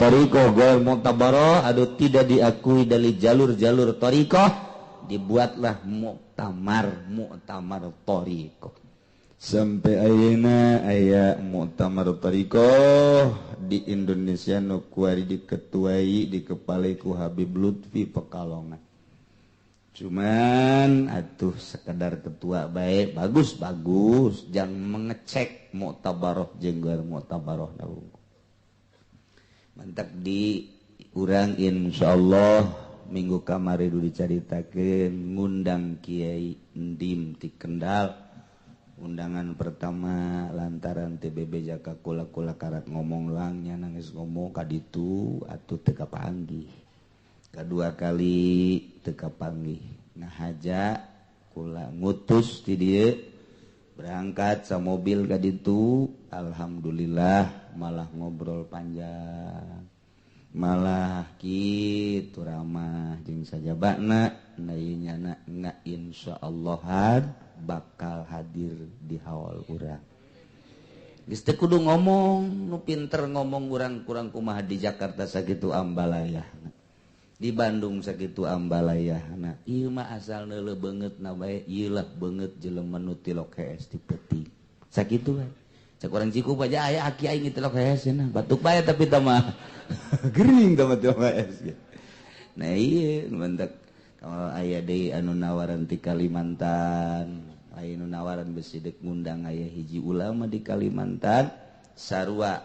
[SPEAKER 1] ghair mu'tabarah anu tidak diakui dari jalur-jalur thariqah dibuatlah muktamar thariqah sampai ayeuna aya muktamar thariqah di Indonesia nu kuari diketuai dikepalai ku Habib Lutfi Pekalongan cuman atuh sekedar ketua baik bagus jangan mengecek muktabaroh jeung ghair muktabaroh mantap di urang insyaallah minggu kamari dulu dicaritakeun ngundang Kiai Ndim ti Kendal undangan pertama lantaran TBB jaka kula karat ngomong langnya nangis ngomong kaditu atuh teu kapanggih kedua kali teu kapanggih ngahaja kula ngutus ti dieu berangkat sa mobil kaditu alhamdulillah malah ngobrol panjang malah kitu ramah jeung sajabana nayeunyana insyaallah bakal hadir di haul urang geus teu kudu ngomong nu pinter ngomong urang kurang kumaha di Jakarta sakitu ambalayah
[SPEAKER 2] di Bandung sakitu ambalayahna ieu mah asalna le beungeut na bae ieu lah beungeut jelema nu tilok hees di peuting sakitu bae cak urang Cikupa aja aya aki aing tilok hees cenah batuk bae tapi tah mah gering tah mah tilok hees nah ieu mentek aya deui anu nawaran ti Kalimantan aya nu nawaran besi deuk ngundang aya hiji ulama di Kalimantan sarua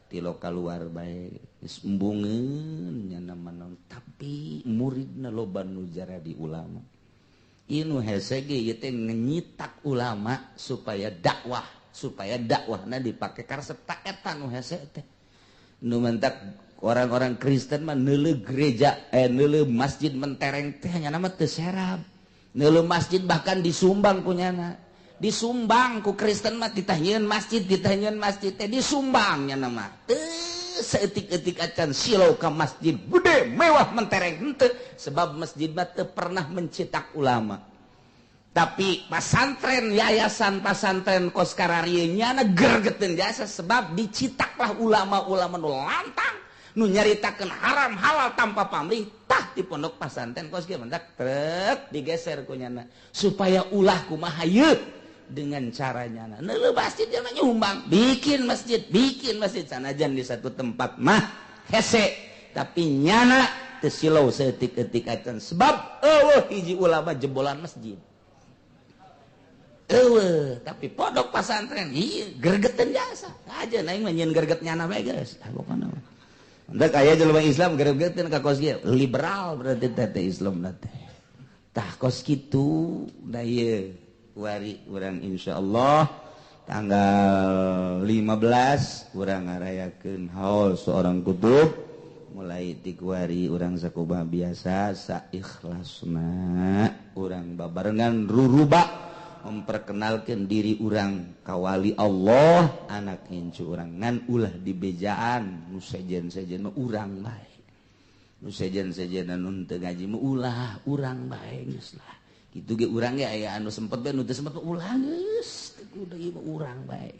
[SPEAKER 2] ti lokal luar bae geus embungeun nya nama tapi muridna loba nu jadi ulama ieu nu hese ge ieu teh nyitak ulama supaya dakwahna dipake karesep ta eta nu hese teh nu mentak orang-orang Kristen mah neuleuh gereja neuleuh masjid mentereng teh nya nama teu serab neuleuh masjid bahkan disumbang kunyana disumbang ku Kristen mah ditahieun masjid teh disumbang nya nama teu saeutik-eutik acan silau ka masjid gede mewah mentereng henteu sebab masjid mah teu pernah mencetak ulama tapi pasantren yayasan pasantren kos kararieu nya gergeteun jasa sebab dicitaklah ulama-ulama nu lantang nu nyaritakeun haram halal tanpa pamrih tah di pondok pasantren kos kieu mendak trek digeser ku nyana supaya ulah kumaha ieu dengan caranya neuleuh masjid jangan nyumbang bikin masjid sanajan di satu tempat mah hese tapi nyana teu silau saeutik-eutik acan sebab eueuh hiji ulama jebolan masjid tapi pondok pasantren ieu gergeteun jasa aja naing mah nyeun gerget nyana bae geus pokona mah hendak aya jelema Islam gergeteun ka kos kieu liberal berarti teh Islam teh tah kos kitu da ieu wari urang insyaallah tanggal 15 urang ngarayakeun haul seorang kutub mulai ti kuari urang sakumaha biasa saikhlasna urang babarengan ruruba memperkenalkan diri urang kawali Allah anak hincu urang ngan ulah dibejaan nu sejen-sejen mah urang bae nu sejen-sejenan nu teu ngaji mah ulah urang bae geus lah kitu ge urang ge aya anu sempet bae nu teu sempet ulah geus teu deui mah urang bae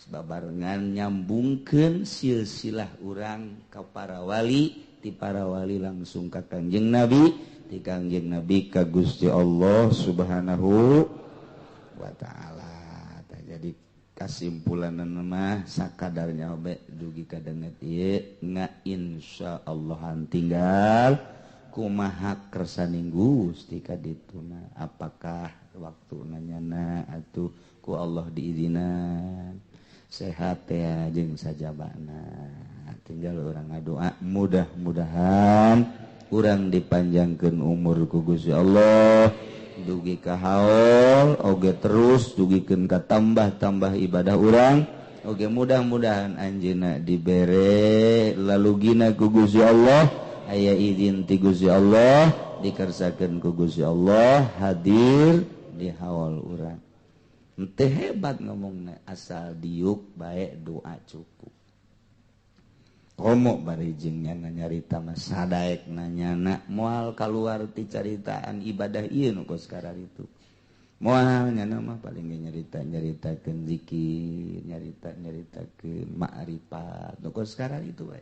[SPEAKER 2] babarengan nyambungkeun silsilah urang ka para wali ti para wali langsung ka Kangjeng Nabi ti Kangjeng Nabi ka Gusti Allah Subhanahu wa ta'ala. Jadi kasimpulanna mah sakadarnya obe dugi kadenget ieu insyaallah tinggal kumaha kersaning Gusti ka dituna apakah waktu nanyana atuh ku Allah diizinan sehat ya jeung sajabana tinggal urang ngadoa mudah-mudahan urang dipanjangkeun umur ku Gusti Allah dugi ka haul oge terus dugikeun ka tambah-tambah ibadah urang oge mudah-mudahan anjeunna dibere lalugina ku Gusti Allah aya izin ti Gusti Allah dikersakeun ku Gusti Allah hadir di haul urang teu hebat ngomongna asal diuk bae doa cukup komo bari jeung nyana nyarita mah sadaek nanyana moal kaluar ti caritaan ibadah ieu nu kos kararitu moal nyana mah paling nyaritakeun zikir nyaritakeun ma'rifat nu kos kararitu wae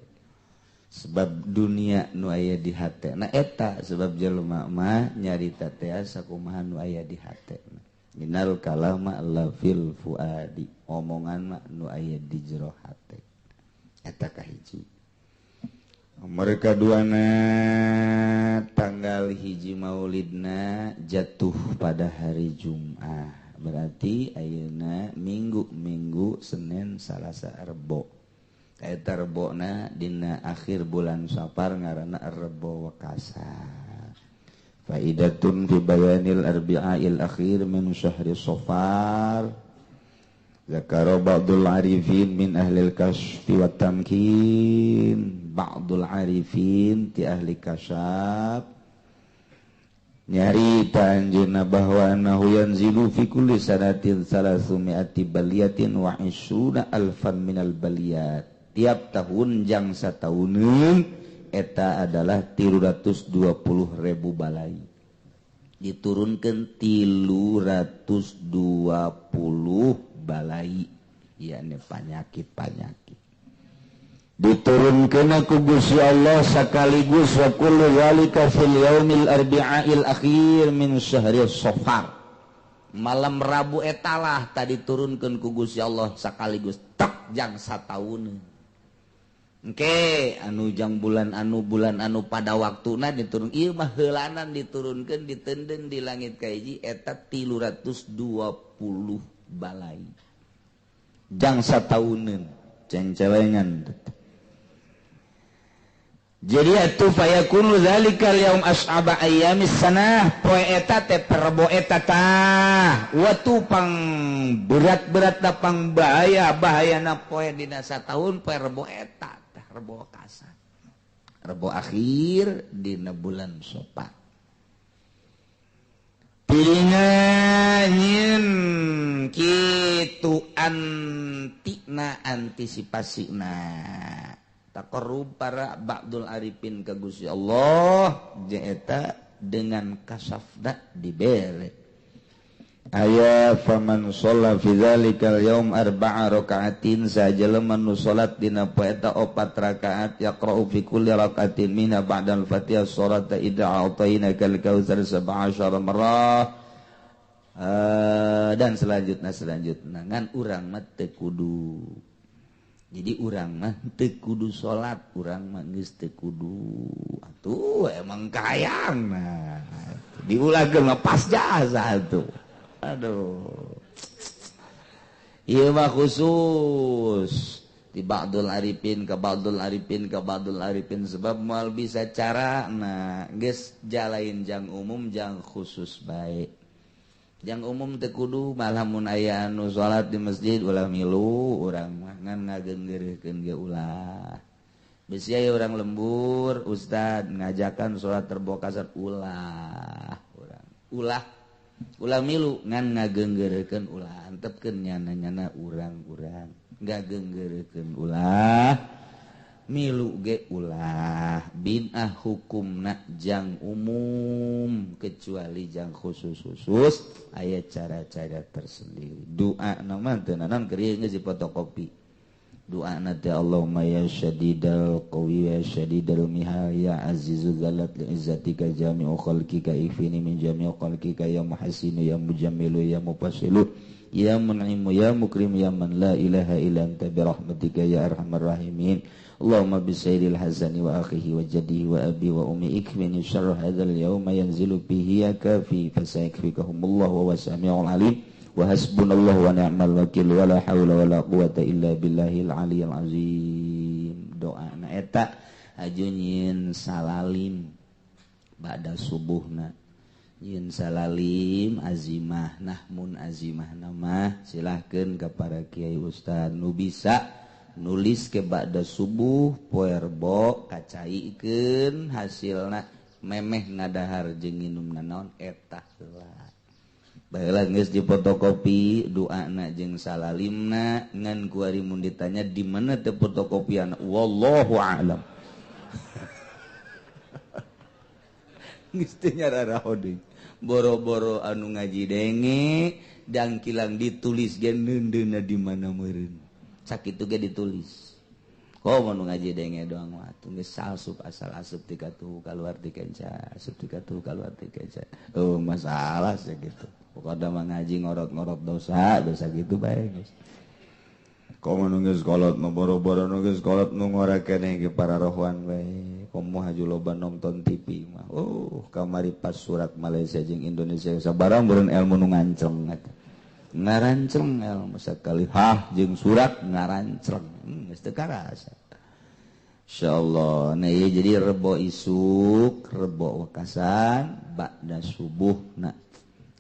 [SPEAKER 2] sebab dunia nu aya di hatena eta sebab jelema mah nyarita teh sakumaha nu aya di hatena minal kalama la fil fuadi omongan mah nu aya di jero hate eta kahiji nomor kaduana tanggal hiji maulidna jatuh pada hari Jumat berarti ayeuna minggu Senin Salasa Rebo eta rebona dina akhir bulan Safar ngaranna Rebo Wakasa faidatun fi bayanil arbi'il akhir min syahri Safar zakara ba'dul arifin min ahlil kasfi wa tamkin ba'dul arifin ti ahli kasyaf nyarita anjeunna bahwa annahu yanzilu fi kulli sanatin 300 baliyatin wa 20 alfan minal baliyat tiap tahun jang satauneun eta adalah 320.000 balai diturunkeun 320 balai yakni penyakit diturunkeun ku Gusti Allah sakaligus wa kullu zalika fil yaumil arbi'il akhir min syahri Safar. Malam Rabu etalah tadi turunkeun ku Gusti Allah sakaligus tek jang sataun. Engke anu jang bulan anu pada waktuna diturun ieu mah heulanan diturunkeun diteunden di langit kahiji eta 320 balai. Jang satauneun cengcelengan. Jadi atuh fayakunu zalikal yaum as'aba ayyamis sanah poe eta teh perbo eta tah watu pang berat-berat da pang bahayana poe dina sataun poe rebo eta tah rebo kasar rebo akhir dina bulan Safar pilingan kitu antisipasina taqarrub para ba'dul arifin ka Gusti Allah jaeta dengan kasafda dibere aya faman shalla fi dzalikal yaum arba'a raka'atin sajalaman nu salat dina poe eta 4 rakaat yaqra'u fi kulli raka'atin minha ba'dal fatihah surata idza a'tayna kal kautsar 17 marrah dan selanjutnya ngan urang mah teu kudu. Jadi urang mah teu kudu salat, urang mah geus teu kudu. Atuh emang kayang nah. Diulangkeun mah pas jasa atuh. Aduh. Ieu mah khusus di ba'dul arifin ka ba'dul arifin sebab moal bisa cara nah geus jalain jang umum jang khusus bae. Yang umum teu kudu malah mun aya anu salat di masjid ulah milu urang mah ngan ngageunggeurekeun ge ulah. Bisi aya urang lembur ustad ngajakan salat terbo kasar ulah urang. Ulah milu ngan ngageunggeurekeun ulah antepkeun nyana-nyana urang-urang ngageunggeurekeun ulah milu ge ulah binah hukumna jang umum kecuali jang khusus aya cara-cara tersendiri doa nama teu nanan keur geus fotokopi doa na teh Allahumma ya syadidal qawi ya syadidal mihal ya azizu zalat li izzatika jami'u khalqika ifini min jami'u khalqika ya muhassinu ya mujammilu ya mufassilu ya mun'imu ya mukrim ya man la ilaha illa anta bi rahmatika ya arhamar rahimin Allahumma bisairil hazani wa akhihi wa jaddihi wa abi wa ummi ikmini syarra hadzal yawma yanzilu fihi ya kafi fasayakfikahumullah wa wasami'ul alim wa hasbunallahu wa ni'mal wakil wa la haula wa la quwata illa billahil aliyyil azim. Doa na eta ajunyin salalim ba'da subuhna yin salalim azimah nahmun azimah nama silahkeun ka para kiai ustad nu bisa nulis ke ba'da subuh poe rebo kacaikeun hasilna memeh ngadahar jeung nginumna naon eta heula baheula geus difotokopi doana jeung salalimna ngan ku ari mun ditanya di mana teh fotokopian wallahu a'lam geus teu nyararaho deui boro-boro anu ngaji denge dan kilang ditulis ge neundeuna di mana meureun sakitu ge ditulis kok mau ngaji denge doang mah teu geus salsup asal asup ti katuh kaluar ti kenca asup ti katuh kaluar ti kenca oh masalah sakitu pokokna mah ngaji ngorot-ngorot dosa gitu bae geus kok mau geus kolot mah boro-boro nu geus kolot nu ngorakeun ge para rohwan bae komo haju loba nonton TV mah kamari pas surat Malaysia jeung Indonesia sabarang beureun ilmu nu nganceng ngaranceng ilmu sakali jeung surat ngaranceng geus teu karasa insyaallah nah ieu jadi rebo isuk rebo wakasan ba'da subuhna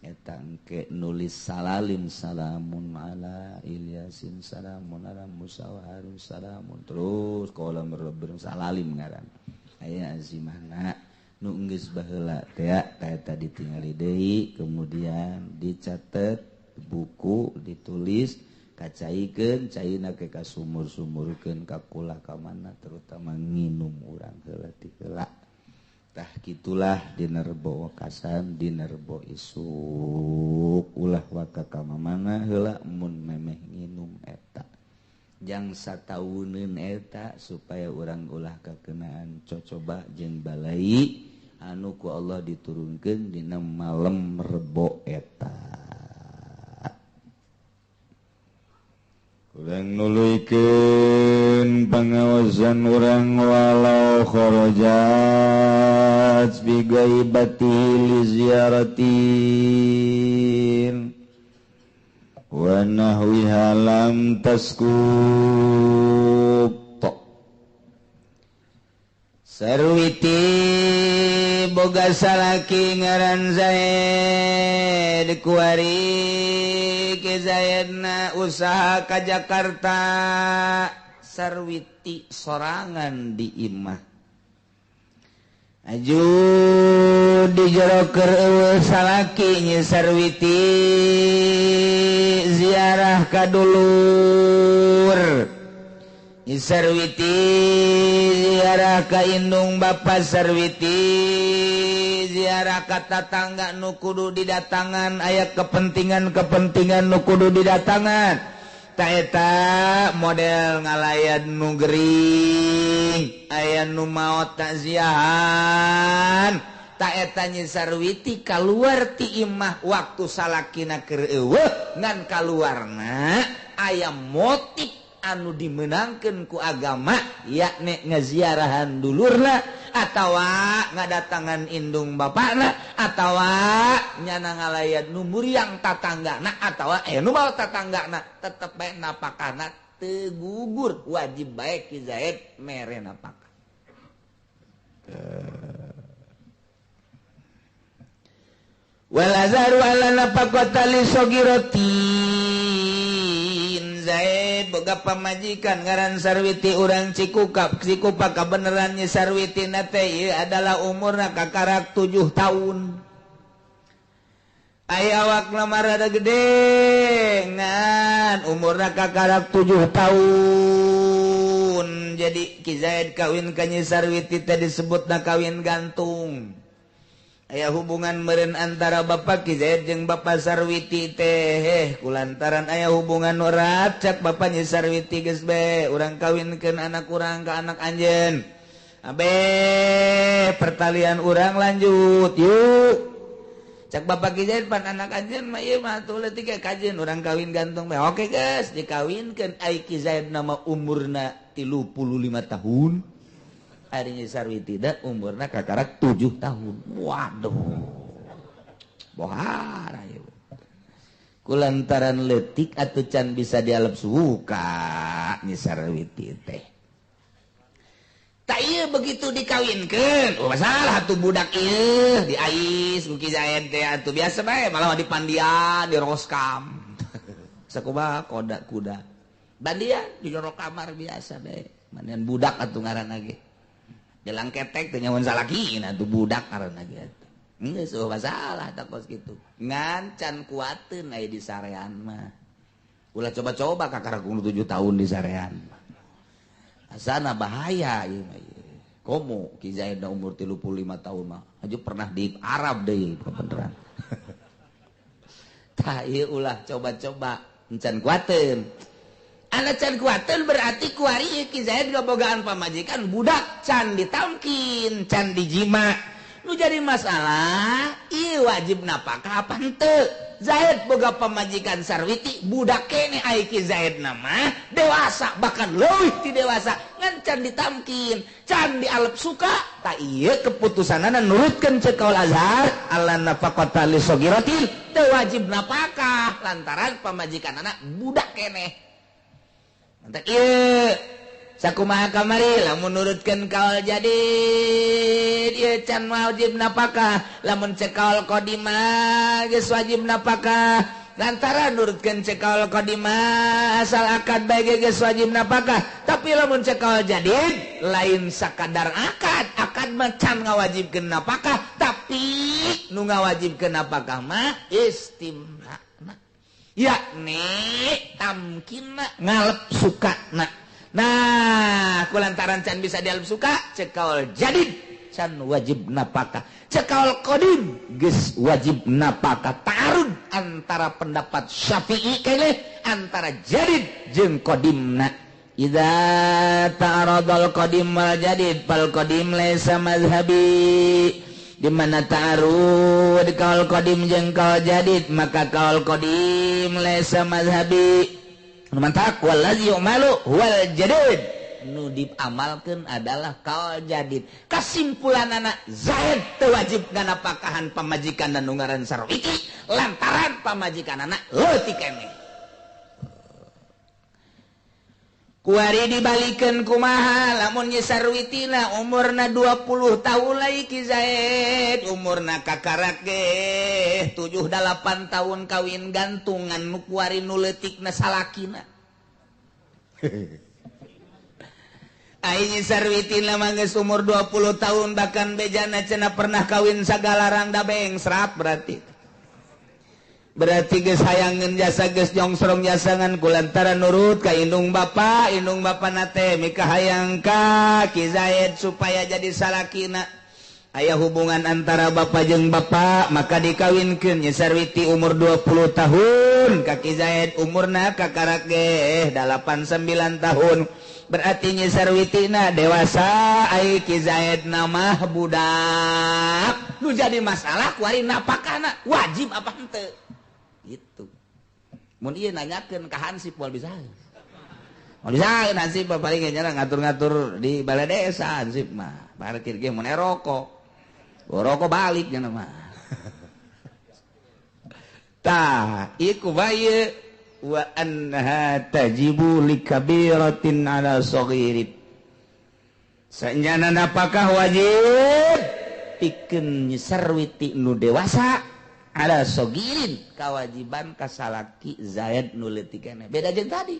[SPEAKER 2] eta engke nulis salalim salamun ala Ilyasin salamun ala Musa wa Harun salamun terus kolam reber salalim ngaran aya azimahna nu geus baheula teh eta ditingali deui kemudian dicatet buku ditulis kacaikeun caina ke ka sumur-sumurkeun ka kula ka mana terutama nginum urang heula ti heula tah kitulah dina rebo wakasan dina rebo isuk ulah waka ka mana heula mun memeh nginum eta jangsa tauneun eta supaya urang ulah kakenaan cocoba jeung balai anu ku Allah diturunkeun dina malam Rebo eta. Urang nuluykeun pangaosan urang walau kharajat bi ghaibati li ziyaratin wa nahwiha lam taskub. Sarwiti boga salaki ngaran Zaid kuari ke Zaidna usaha ka Jakarta. Sarwiti sorangan di imah aju di jero keur eueuh salaki nya Sarwiti ziarah ka dulur. Sarwiti ziarah ka indung bapa Sarwiti ziarah ka tatangga nu kudu didatangan aya kepentingan nu kudu didatangan ta eta model ngalayan nu gering aya nu maot takziahan ta eta nya Sarwiti kaluar ti imah waktu salakina keur eueuh ngan kaluarna aya motif anu dimenangkeun ku agama yakni ngaziarahan dulurna atawa ngadatangan indung bapana atawa nyana ngalayan nu muriang tatanggana atawa nu mau tatanggana tetep bae napakana teu gugur wajib bae ki Zaid mere napaka. Wal azaru ala nafaqata li sogiratin. Zaid boga pamajikan ngaran Sarwiti urang Cikupa kabenerannya Sarwiti nate ieu adalah umurna kakarak 7 tahun. Aya awakna marada gede ngan umurna kakarak 7 tahun. Jadi Ki Zaid kawin ka Nyi Sarwiti teh disebutna kawin gantung. Aya hubungan meureun antara Bapak Ki Zaid jeung Bapak Sarwiti teh kulantaran aya hubungan nu erat cak Bapak Nyi Sarwiti geus be urang kawinkeun anak urang ka anak anjeun. Abe pertalian urang lanjut yuk. Cak Bapak Ki Zaid pan anak anjeun mah ieu mah atuh leutik ge kajeun urang kawin gantung be. Oke geus dikawinkeun ai Ki Zaid nama umurna 35 tahun. Ari Sarwiti da umurna kakarak 7 tahun. Waduh. Bohara ya. Kulantaran leutik atuh can bisa dialep suka Nyi Sarwiti teh. Tak ieu begitu dikawinkeun. Oh masalah atuh budak ieu diais ku Ki Zaid teh atuh biasa bae malah dipandian di roskam. Sakumaha kuda. Bandian di jero kamar biasa bae. Mandian budak atuh ngaranna ge. Jalan ketek teh nyamun salakina tuh budak karena gitu. Geus eueuh masalah tak kos kitu. Ngancan kuateun aya di sarean mah. Ulah coba-coba kakara 7 tahun di sarean. Asana bahaya ieu mah. Komo Ki Zaid umur 35 tahun mah. Aju pernah di Arab deui beneran. Tah ieu ulah coba-coba encan kuateun. Anak can kuateun berarti kuari Ki Zaid gabogaan pamajikan budak can ditamkin, can dijima. Nu jadi masalah, ieu wajib napakah apa henteu? Zaid boga pamajikan Sarwiti, budak kene ai Ki Zaid nama dewasa bahkan leuwih ti dewasa ngan can ditamkin, can dialep suka. Ta ieu keputusanana nurutkeun ceuk Kaul Azhar, ala nafaqata li sogiratin, teu wajib napakah lantaran pamajikanana budak kene. Entek ieu sakumaha kamari lamun nurutkeun kaul jadid ieu can wajib napakah lamun cek kaul qadimah geus wajib napakah lantaran nurutkeun cek kaul qadimah asal akad bae geus wajib napakah tapi lamun cek kaul jadid lain sakadar akad mah can ngawajibkeun napakah tapi nu ngawajibkeun napakah mah istimna yakni tamkinna ngalep sukana. Nah kulantaran can bisa dialep suka cek kaul jadid can wajib napakah cek kaul qadim geus wajib napakah. Ta'arud antara pendapat Syafi'i keleh antara jadid jeung qadimna.
[SPEAKER 1] idza ta'aradal qadim wal jadid fal qadim laysa mazhabi di mana ta'arud kaul qadim jeung kaul jadid maka kaul qadim laysa mazhabi mantak wallazi yu'malu wal jadid nu diamalkeun adalah kaul jadid kasimpulanana Zaid teu wajib ngana pakahan pamajikan dan nu ngaran Sarwiti lantaran pamajikanana leutik keneh kuari dibalikeun kumaha lamun nya Sarwitina umurna 20 tahun lai Ki Zaid umurna kakarak ge 7-8 tahun kawin gantungan nu kuari nu leutikna salakina ai nya Sarwitina mah geus umur 20 tahun bahkan bejana cenah pernah kawin sagala rangda beeng serat berarti geus hayangeun jasa geus nyongsrong jasangan kulantaran nurut ka indung bapa nate mika hayang ka Ki Zaid supaya jadi salakina aya hubungan antara bapa jeung bapa maka dikawinkeun nya Sarwiti umur 20 tahun ka Ki Zaid umurna kakarak ge 89 tahun berarti nya Sarwitina dewasa ai Ki Zaid namah budak nu jadi masalah kuari napakana wajib apa henteu gitu. Mun ieu nanyakeun ka Hansip moal bisa. Moal bisa Hansip paling nya ngatur-ngatur di balai desa Hansip mah. Parkir ge mun rokok. Rokok balik nya mah. Tah, iku bae wa anha tajibu likabiratin ala saghirin. Sanjana apakah wajib pikeun Sarwiti nu dewasa ada sogirin kewajiban kasalaki Zaid nu leutik keneh beda jeung tadi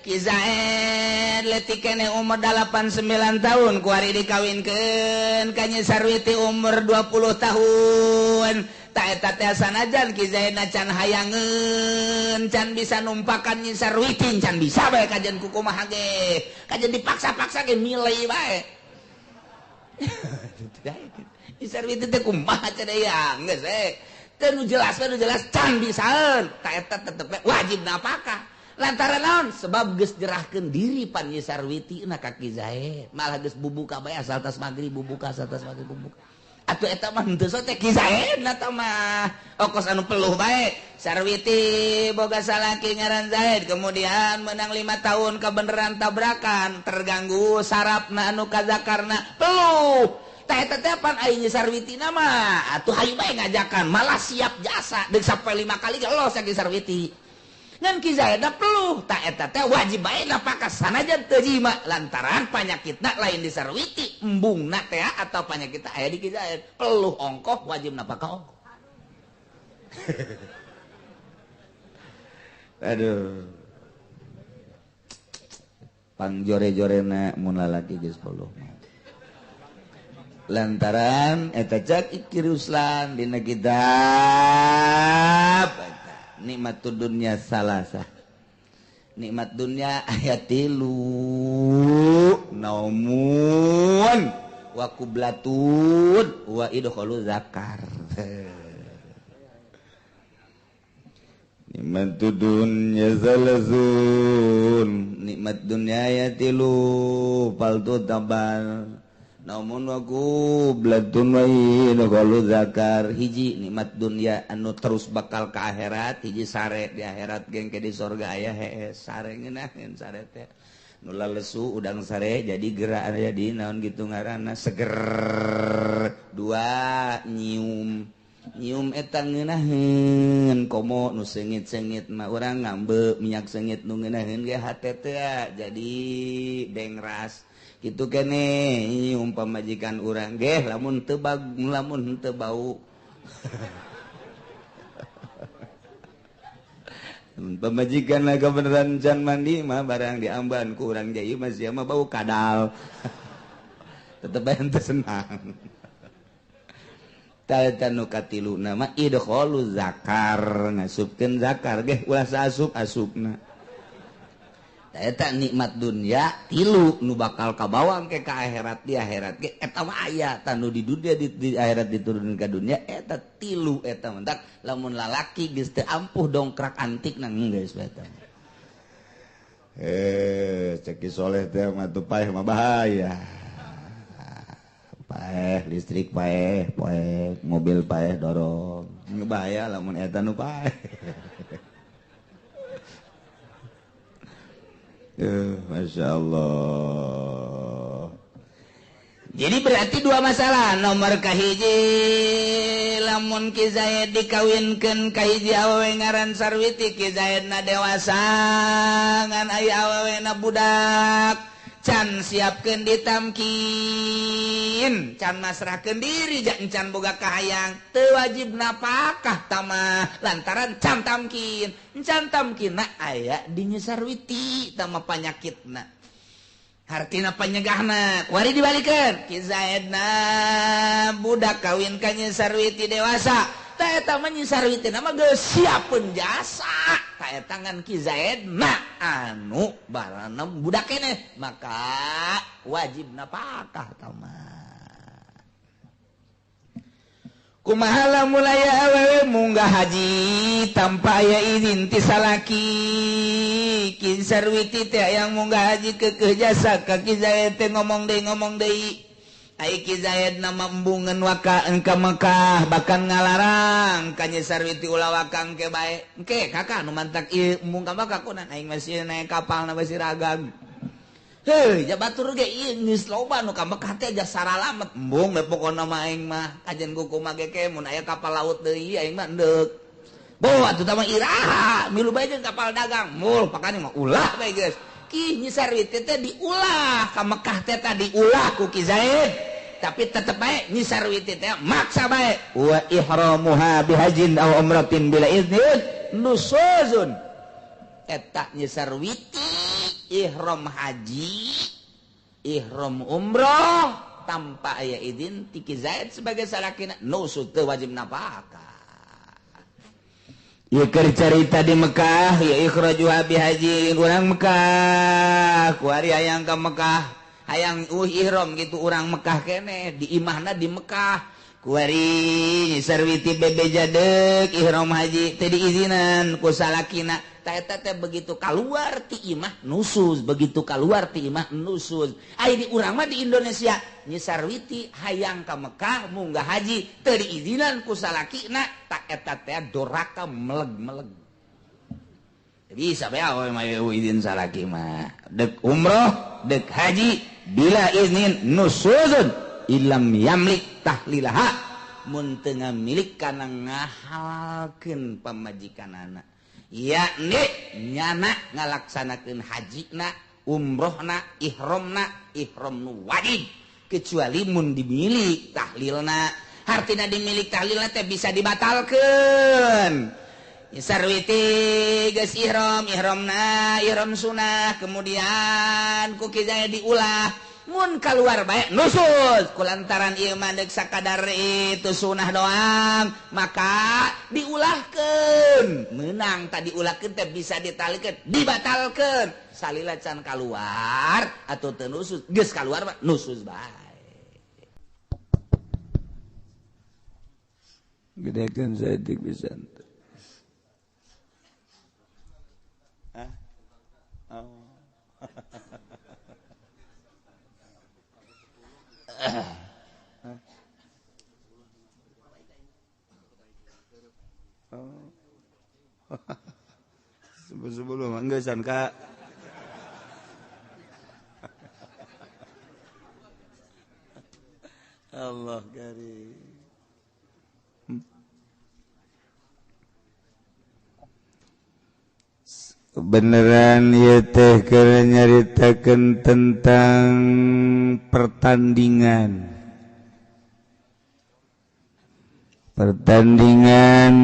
[SPEAKER 1] Ki Zaid leutik keneh umur 89 tahun kuari dikawinkeun ka nya Sarwiti umur 20 tahun ta eta teh sanajan Ki Zaid can hayangeun can bisa numpakan nya Sarwiti can bisa bae kajen kukumaha ge kajen dipaksa-paksa ge milih bae Sarwiti teh kumaha cenah ya geus teh nu jelas can bisaeun ta eta tetep wajib napakah lantaran naon sebab geus jerahkeun diri pan nya Sarwiti na ka Ki Zaid malah geus bubuka bae asal tas maghrib bubuka asal tas maghrib bubuka atuh eta mah henteu teh Ki Zaid na tah mah okos anu peluh bae Sarwiti boga salaki ngaran Zaid kemudian menang 5 tahun kebeneran tabrakan terganggu sarafna anu kazakarna peluh tah eta teh pan ai nya Sarwitina mah atuh hayu bae ngajakan malah siap jasa deuk sampai 5 kali gelos Ki Sarwiti ngan Ki Zaid peluh tah eta teh wajib bae napakah sanajan teu jima lantaran panyakitna lain di Sarwiti embungna teh atau panyakitna aya di Ki Zaid peluh ongkoh wajib napakah ongkoh aduh pangjore-jorena mun lalaki geus peluh lantaran eta cak Iki Ruslan dina kitab nikmatud dunya salasa nikmat dunya ayat 3 naumun wa qublatun wa idkhalu zakar nikmatud dunya salasun nikmat dunya ayat 3 faltu tabal namun waku bladun wain kalau zakar hiji nikmat dunia anu terus bakal ke akhirat hiji sare di akhirat geng ke di sorga ayah sare ngeunaheun sare teh nu lesu udang sare jadi gerak jadi naon gitu ngaranna seger dua nyium eta ngeunaheun komo nu seungit-seungit mah urang ngambe minyak seungit nu ngeunaheun ge hate teh jadi bengras itu kene pamajikan urang ge lamun teu bau pamajikan lah beneran can mandi mah barang diamban ku urang jadi masih mah bau kadal tetep bae teu senang ta nu katilu nama idkhalu zakar ngasupkeun zakar ge ulah saasup-asupna eta nikmat dunia 3 nu bakal kabawang ke akhirat di akhirat ge eta mah aya tanu di dunia di akhirat diturunkeun ka dunia eta 3 eta mentak lamun lalaki geus teu ampuh dongkrak antik nang geus eta
[SPEAKER 2] ceki soleh teh mah tuh paeh mah bahaya. Paeh listrik paeh, mobil paeh dorong. Ini bahaya lamun eta nu paeh. Masya Allah.
[SPEAKER 1] Jadi berarti dua masalah. Nomor kahiji lamun Ki Zaid dikawinkeun ka hiji awewe ngaran Sarwiti, Ki Zaidna dewasa ngan aya awewena budak, can siapkeun ditamkin, can masrahkeun diri jak encan boga kahayang, teu wajib napakah tamah lantaran can tamkin. Encan tamkinna aya di Nyi Sarwiti tamah panyakitna. Hartina panyegahna kuari dibalikeun Ki Zaidna budak kawin ka Nyi Sarwiti dewasa, ta eta mah Nyi Sarwiti nama geus siapeun jasa ka eta ngan Ki Zaidna anu barana budak keneh, maka wajib napakah tamah. Kumaha lamun aya awewe munggah haji tanpa aya izin ti salaki, Ki Sarwiti teh yang munggah haji keukeuh jasa ka Ki Zaid teh ngomong deui. Ai Ki Zaid nama embungeun wakaan ka Mekah, bahkan ngalarang ka Nyi Sarwiti ulah wakang ke bae. Engke kakak nu mantak ieu embung ka Mekah kunaon aing masih naik kapal na masih ragag. Heuh, jabatur ge ieu geus loba nu ka Mekah teh aja saralamet. Embung we pokona mah aing mah kajen ku kumaha ge ke mun aya kapal laut deui aing mah endeuh. Boh atuh tah mah iraha, milu bae jeung kapal dagang. Mul pakane mah ulah bae geus. Ki Nyi Sarwiti teh diulah ka Mekah teh tadi ulah ku Ki Zaid. Tapi tetep bae Nyi Sarwiti teh maksa bae. Wa ihramuha bihajin aw umratin bila idzin nusuzun. Eta Nyi Sarwiti ihram haji, ihram umroh tanpa aya izin ti Ki Zaid sebagai salakina nusuz teu wajib napakah. Ieu keur carita di Mekah, ya ikhrajuha bihaji urang Mekah, kuari hayang ka Mekah, hayang ihram gitu urang Mekah keneh, di imahna di Mekah. Kuari Nyi Sarwiti bebeja deuk ihram haji teu diizinan ku salakina. Ta eta teh begitu kaluar ti imah nusuz, begitu kaluar ti imah nusuz. Ai di urang mah di Indonesia Nyi Sarwiti hayang ka Mekah munggah haji teu diizinan ku salakina, ta eta teh doraka meleg-meleg. Bisa bae awe mah izin salaki mah. Deuk umroh, deuk haji bila iznin nusuzun ilam yamlik tahlilaha, mun teu ngamilik kana ngahalalkeun pamajikanana, yakni nyana ngalaksanakeun hajina, umrohna, ihram nu wajib, kecuali mun dimilik tahlilna. Hartina dimilik tahlilna teh bisa dibatalkeun. Sarwiti geus ihramna ihram sunah, kemudian ku Ki Zaid diulah mun keluar bae nusuz kulantaran ieu mah deuk sakadar itu sunah doang, maka diulahkeun. Meunang tadi diulahkeun teh bisa ditalikeun, dibatalkeun. Salila can kaluar atuh teu nusuz, geus kaluar mah nusuz bae.
[SPEAKER 2] Gedekeun saeutik pisan.
[SPEAKER 1] Sebelum enggak sangka Allah karim.
[SPEAKER 2] Beneran ieu teh keur nyaritakeun tentang pertandingan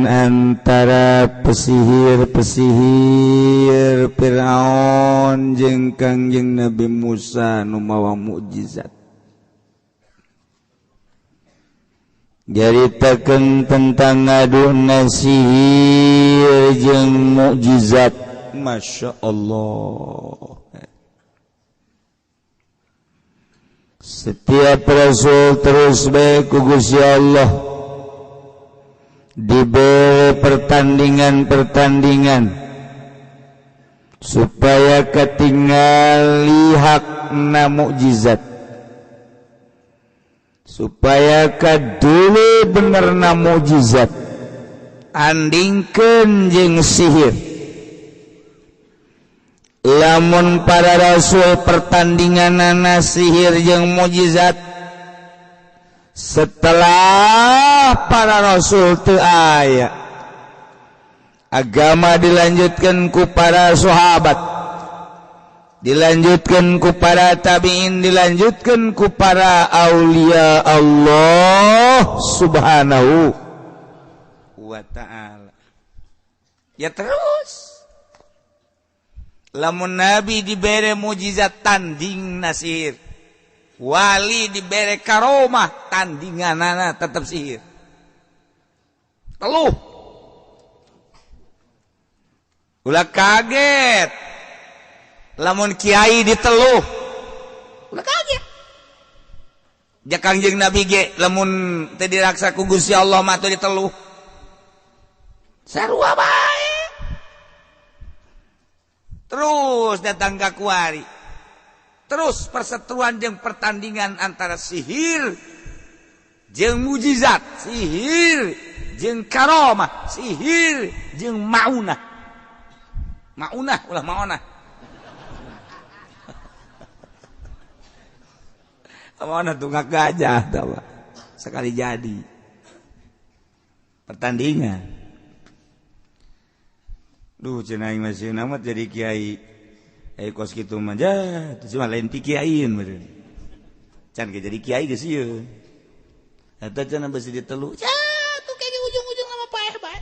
[SPEAKER 2] antara pesihir Firaun jeung Kangjeng Nabi Musa nu mawa mukjizat. Nyaritakeun tentang ngaduna sihir jeung mukjizat. Masya Allah. Setiap Rasul terus baik ku Gusti Allah diberi pertandingan supaya ketingali hakna mukjizat, supaya kadulu benerna mukjizat andingkeun jeung sihir. Lamun para rasul pertandinganana sihir jeung mukjizat, setelah para rasul teu aya, agama dilanjutkan ku para sahabat, dilanjutkan ku para tabi'in, dilanjutkan ku para aulia Allah subhanahu wa ta'ala. Ya terus lamun nabi dibere mujizat tanding nasihir, wali dibere karomah tandinganana tetap sihir. Teluh ulah kaget lamun kiai diteluh, ulah kaget. Ja Kangjeng Nabi ge lamun teu diraksa ku Gusti Allah mah teu diteluh. Sarua bae. Terus datang ka kuari. Terus perseteruan jeung pertandingan antara sihir jeung mujizat, sihir jeung karomah, sihir jeung maunah. Maunah ulah maunah. Maunah tunggak gajah tahu. Sekali jadi. Pertandingan. Duh cenah aing masih amat jadi kiai. Kos kitu mah jah, cuma lain ti kiaiin meureun. Can ge jadi kiai geus ieu. Eta cenah beusi ditelu. Ya, tuh kayak ujung-ujung lama paeh bae.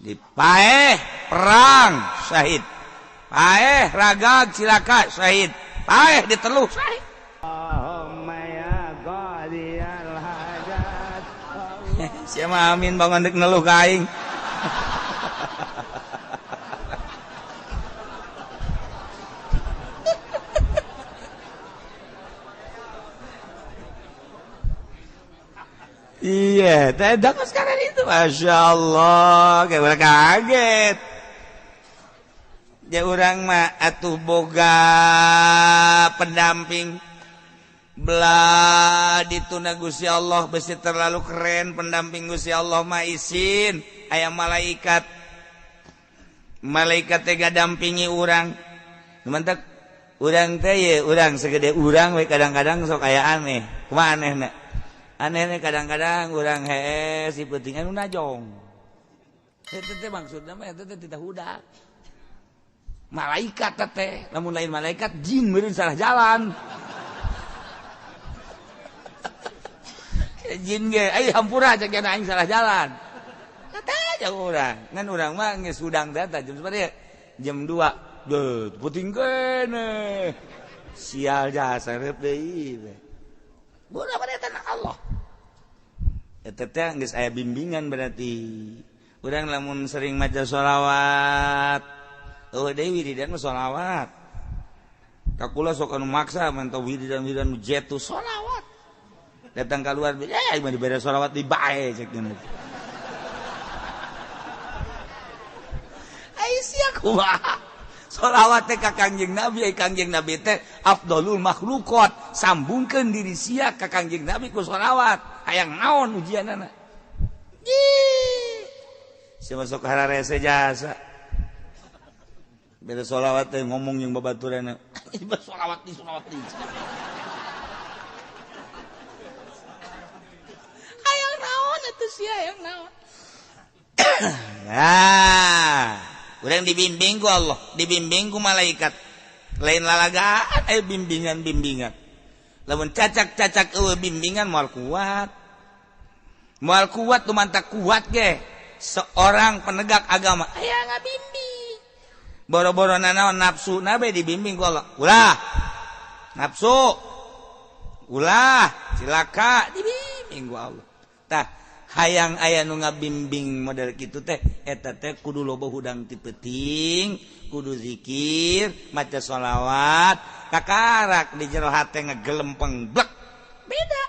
[SPEAKER 2] Di paeh perang syahid. Paeh ragag cilaka syahid. Paeh ditelu syahid. Allahumma ya qadiyal hajat. Siapa amin bangun dek neluh ka aing. Iya, tidak sekarang itu, masya Allah, kayak udah kaget. Ya orang mah atuh boga pendamping, belah dituna Gusti Allah, besi terlalu keren pendamping Gusti Allah mah isin, aya malaikat, malaikat tega dampingi orang, mantap, orang teh ya, orang segede orang, kadang-kadang sok aya aneh, kumaha aneh nak? Anehnya kadang-kadang orang si pentingan najong. Itu teh maksudnya mah itu teh tidak hudak. Malaikat teh, namun lain malaikat jin meureun salah jalan. Jin ge, hampura cek kana aing salah jalan. Kata aja urang, ngan urang mah geus udang data jam sabaraha? Jam 2. Deuh, puting kene. Sial jasa rep deui. Bola pada tanah Allah. Eta teh geus aya bimbingan berarti. Urang lamun sering maca sholawat, eueuh deui wiridan mah sholawat. Kakula sok anu maksa mantau wiridan-wiridan nu jetu sholawat. Datang keluar, mah dibere sholawat di bae cek deui. Ai sia kumaha? Sholawat teh ka Kangjeng Nabi, Kangjeng Nabi teh afdalul makhluqat, sambungkeun diri sia ka Kangjeng Nabi ku sholawat. Hayang naon ujianana? Sia masuk hararese jasa. Beda sholawat teh ngomong jeung babaturanna. Ieu sholawat di. Hayang naon atuh sia hayang naon? Nah, urang dibimbing ku Allah, dibimbing ku malaikat. Lain lalagaan bimbingan. Lamun cacak-cacak eueuh bimbingan moal kuat. Moal kuat tu mantak kuat ge. Seorang penegak agama aya ngabimbing. Boro-borona naon nafsu nabe dibimbing ku Allah. Ulah. Nafsu. Ulah, cilaka dibimbing ku Allah. Tah hayang aya nu ngabimbing model kitu teh eta teh kudu loba hudang ti peuting, kudu zikir, maca sholawat, kakarak di jero hate ngegelempeng blek. Beda.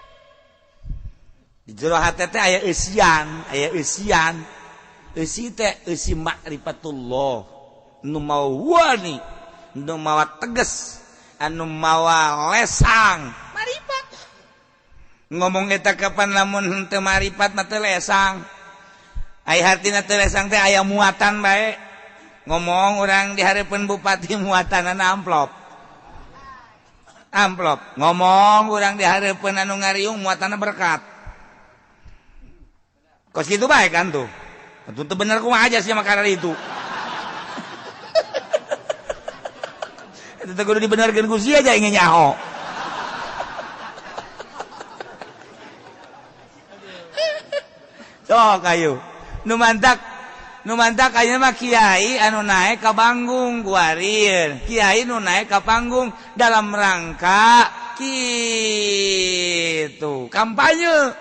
[SPEAKER 2] Di jero hate teh aya eusian. Eusi teh eusi ma'rifatullah.
[SPEAKER 1] nu mawa wani, nu mawa teges, anu mawa lesang maripat. Ngomong eta kapan lamun teu maripat mah teu lesang. Ai hartina teu lesang teh aya muatan bae. Ngomong urang di hareupeun bupati muatanana amplop. Amplop. Ngomong urang di hareupeun anu ngariung muatanna berkat. Kos kitu bae kan tuh. Atuh teu bener kumaha aja sih makarar itu. Eta teh kudu dibenerkeun ku sia aja ingin nyaho. Sok ayo. Nu mantak ayeuna mah kiai anu naek ka panggung kuarir. Kiai nu naek ka panggung dalam rangka kitu. Kampanye.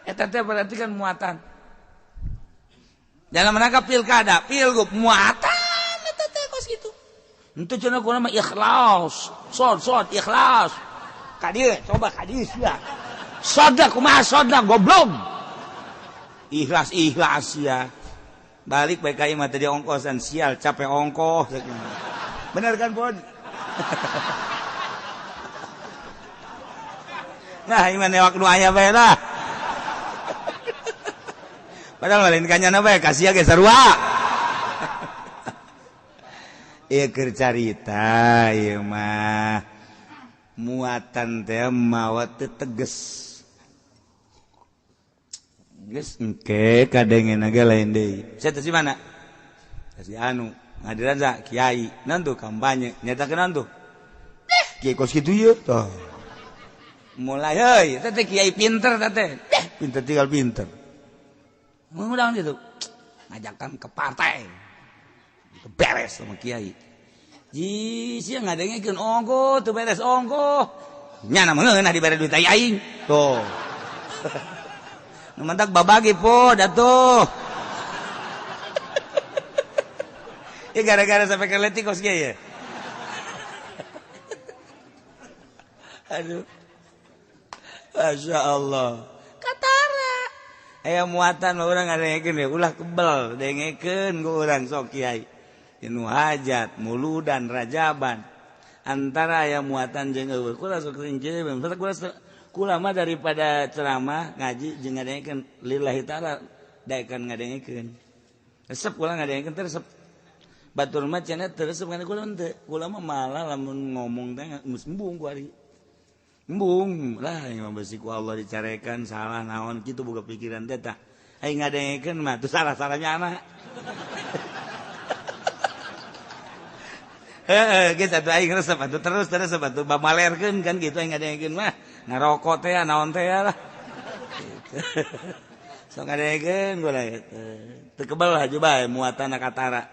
[SPEAKER 1] Eta teh berarti kan muatan. Dalam rangka pilkada, pilgub muatan eta teh kos kitu. Henteu cenah kunaon mah ikhlas. Sod ikhlas. Ka dieu coba ka dieu sia. Soda kumaha soda goblok. Ikhlas ya. Balik baik kayak mah tadi ongkosan sial capek ongkos. Bener kan Bon? Nah iman newak nu aya bae lah. Padahal lain kanyana bae kasih ge sarua. Ieu keur carita ieu mah muatan teh mawa teu teges. Geus engke kadengeun ge lain deui. Saya teh si mana? Si anu, ngadiran sa kiai, naon tuh kampanye, nyatakeun naon tuh? Kiai kos kitu ieu tah. Mulai heuy, eta teh kiai pinter tah teh. Pinter tinggal pinter. Mengundang itu ngajakan ke partai. Beres sama kiai. Ji sia ngadengekeun ongko teu beres ongko. Nya na meungeunah dibere duit aing. Tuh. Mantak babagi po datuh. Ya gara-gara sampai ke letikos ya. Aduh. Masya Allah. Katara. Aya muatan urang ngadengekeun ya ulah kebel dengekeun ku urang sok kiai. Inu hajat, muludan, rajaban. Antara aya muatan jeung eueuh kula sok rinci kula mah daripada ceramah ngaji jeung ngadengekeun lillahi taala daekan ngadengekeun. Resep kula ngadengekeun teh resep. Batur mah cenah teu resep kana kula teu. Kula mah malah lamun ngomong teh geus embung ku ari. Embung lah ieu mah beusi ku Allah dicarekan salah naon kitu boga pikiran teh tah. Ai ngadengekeun mah teu salah-salahnya anak. Geus atuh aing resep atuh terus atuh bamalerkeun kan gitu aing ngadengekeun mah. Ngarokok teh naon teh lah. Sok ngadengekeun gula teu kebal haju bae muatan katara.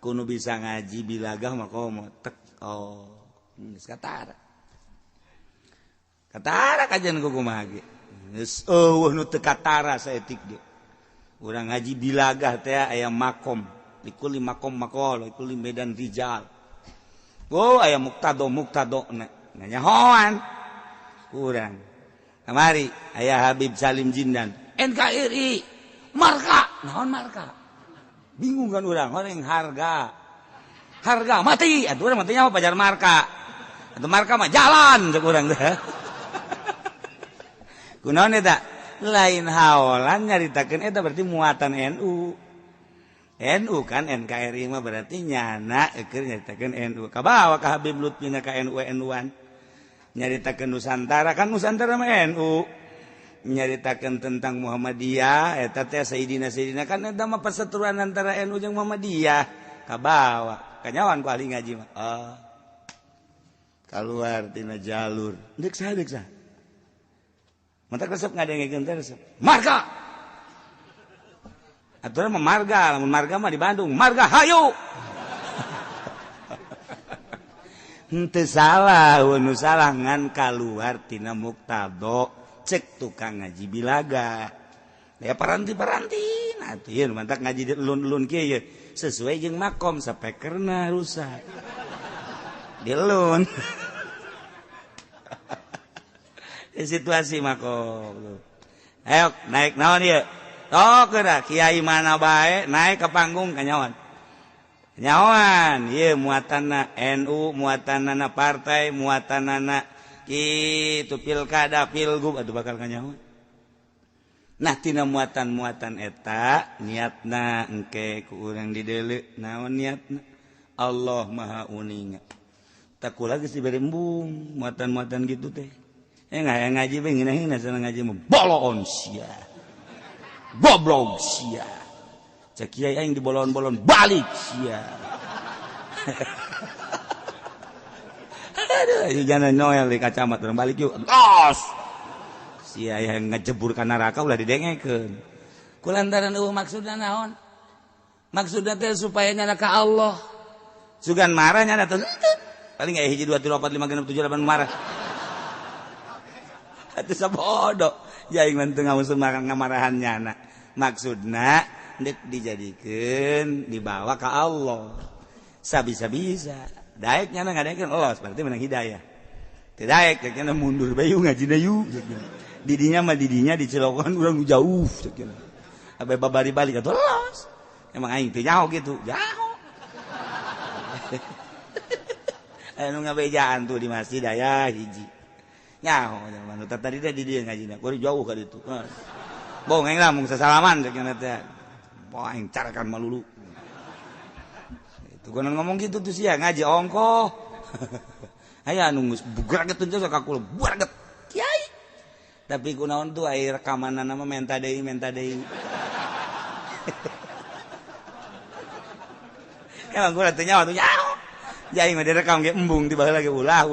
[SPEAKER 1] Kudu bisa ngaji bilagah mah komo tek geus katara. Katara kajian ku kumaha ge. Geus eueuh nu teu katara saeutik ge. Urang ngaji bilagah teh aya makom, likuli makom makol, likuli medan rijal. Aya muktado nganyahoan. Kurang kamari aya Habib Salim Jindan NKRI marka naon marka bingung kan urang orang harga mati atuh urang matinya apa pajar marka atuh marka mah jalan cek urang teh kunaon eta lain haolan nyaritakeun eta berarti muatan NU kan NKRI mah berarti nyana keur nyaritakeun NU kabawa ka Habib Lutfina ka NU-an nyaritakeun Nusantara kan Nusantara mah NU nyaritakeun tentang Muhammadiyah eta teh Sayyidina kan eta mah perseteruan antara NU jeung Muhammadiyah kabawa kanyawan ku ahli ngaji mah kaluar tina jalur deuk saha mantak resep ngadengekeun teh resep marga aturan mah marga lamun marga mah di Bandung marga hayu. Henteu salah, nu salah ngan kaluar tina muktado cek tukang ngaji bilaga. Ya paranti-paranti, nah teu ieu mantak ngaji elun-elun kieu ye sesuai jeung makom sapekerna rusak. Dilun. Situasi makom. Ayo naik naon ieu? Tok geura kiai mana bae naik ke panggung kanyawan. nyawan ieu muatanna NU muatanna partai muatanna kitu pilkada pilgub atuh bakal kanyawan. Nah tina muatan-muatan eta niatna engke ku urang dideuleu naon niatna Allah Maha Uninga takula geus dibere embung muatan-muatan gitu teh ngaji we ngina-ngina sana ngaji mah bolon sia goblok sia cek kiai aing dibolon-bolon balik sia aduh jangan noel di kacamat urang balik yuk los sia yang ngejebur ka neraka ulah didengekeun kulantaran maksudna naon maksudna teh supaya nyana ka Allah sugan marah nyana teh paling aya 1 2 3 4 5 6 7 8 marah atuh sabodo ya aing mah teu ngausum ngamarahan nyana maksudna dek dijadikeun dibawa ka Allah sabisa-bisa daek nyana ngadengekeun Allah berarti menang hidayah teu daek nyana mundur bae ngajina yuk didinya mah didinya di Cilokan urang jauh ceukna abe babari balik atuh los emang aing teu nyaho gitu jauh anu ngabejaan tuh di masjid aya hiji nyaho zaman tadi teh di dieu ngajina kudu jauh ka ditu bong aing lamun sasalaman ceukna teh poe aing carakan malulu itu konon ngomong gitu tuh sia ngaji ongkoh aya anu geus bugraget teh sakakul buaraget kiai tapi kunaon tuh air rekaman nama menta deui emang gua teh nyawa tuh nyaho jadi mah direkam ge embung di baheula ge ulah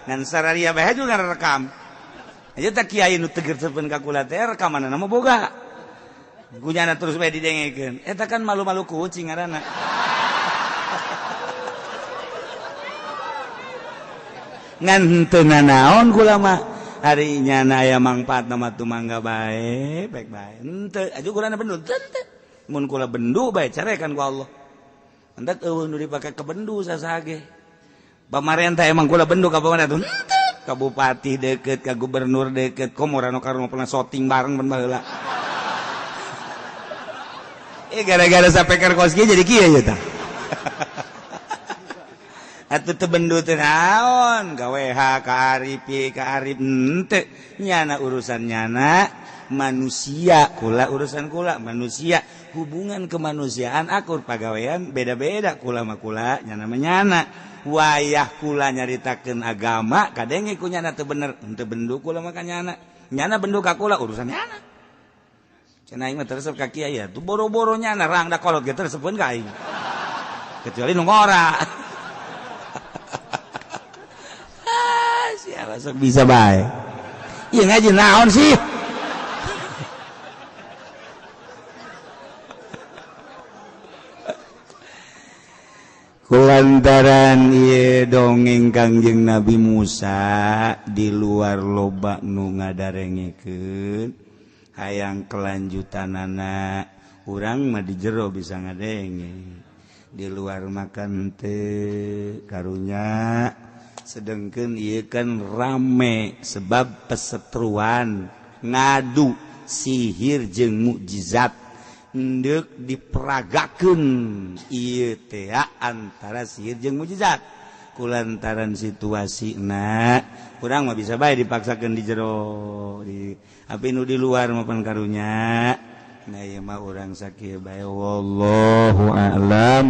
[SPEAKER 1] ngan sararia bae juga rekam aja tak kiai nu tegeurseupkeun ka kula teh rekaman nama boga gunyana terus bae didengekeun eta kan malu-malu kucing ngaranna ngan teu nanaon kula mah hari nyana aya mangpaat nama tu mangga bae baik bae henteu aju kurana bendu teu mun kula bendu bae carekan ku Allah entek eueuh nu dipake ke bendu sasage pamarentah emang kula bendu ka pamarentah henteu ka bupati deukeut ka gubernur deukeut komo rano karno pernah shooting bareng ban baheula gara-gara sapeker kos kieu jadi kieu ye tah atuh teu bendu teu naon gawe ka Arif henteu nyana urusan nyana manusia kula urusan kula manusia hubungan kemanusiaan akur pagawean beda-beda kula mah kula nyana mah nyana wayah kula nyaritakeun agama kadenge ku nyana teu bener henteu bendu kula mah ka nyana bendu ka kula urusan nyana cenah aing mah teresep ka kiai atuh boro-boro nyana rang da kolot ge teresepkeun ka aing kecuali nu ngora siapa sok bisa baik iya ngaji naon sih kulantaran ieu dongeng Kangjeng Nabi Musa di luar loba nu ngadarengekeun hayang kelanjutanana urang mah di jero bisa ngadenge di luar makan teu karunya sedengkeun ieu kan rame sebab pesetruan ngadu sihir jeung mukjizat hendeuk diperagakeun ieu teh antara sihir jeung mukjizat kulantaran situasina urang mah bisa bae dipaksakeun di jero di api nu di luar mapan karunya nah ieu mah urang sakieu bae wallahu a'lam.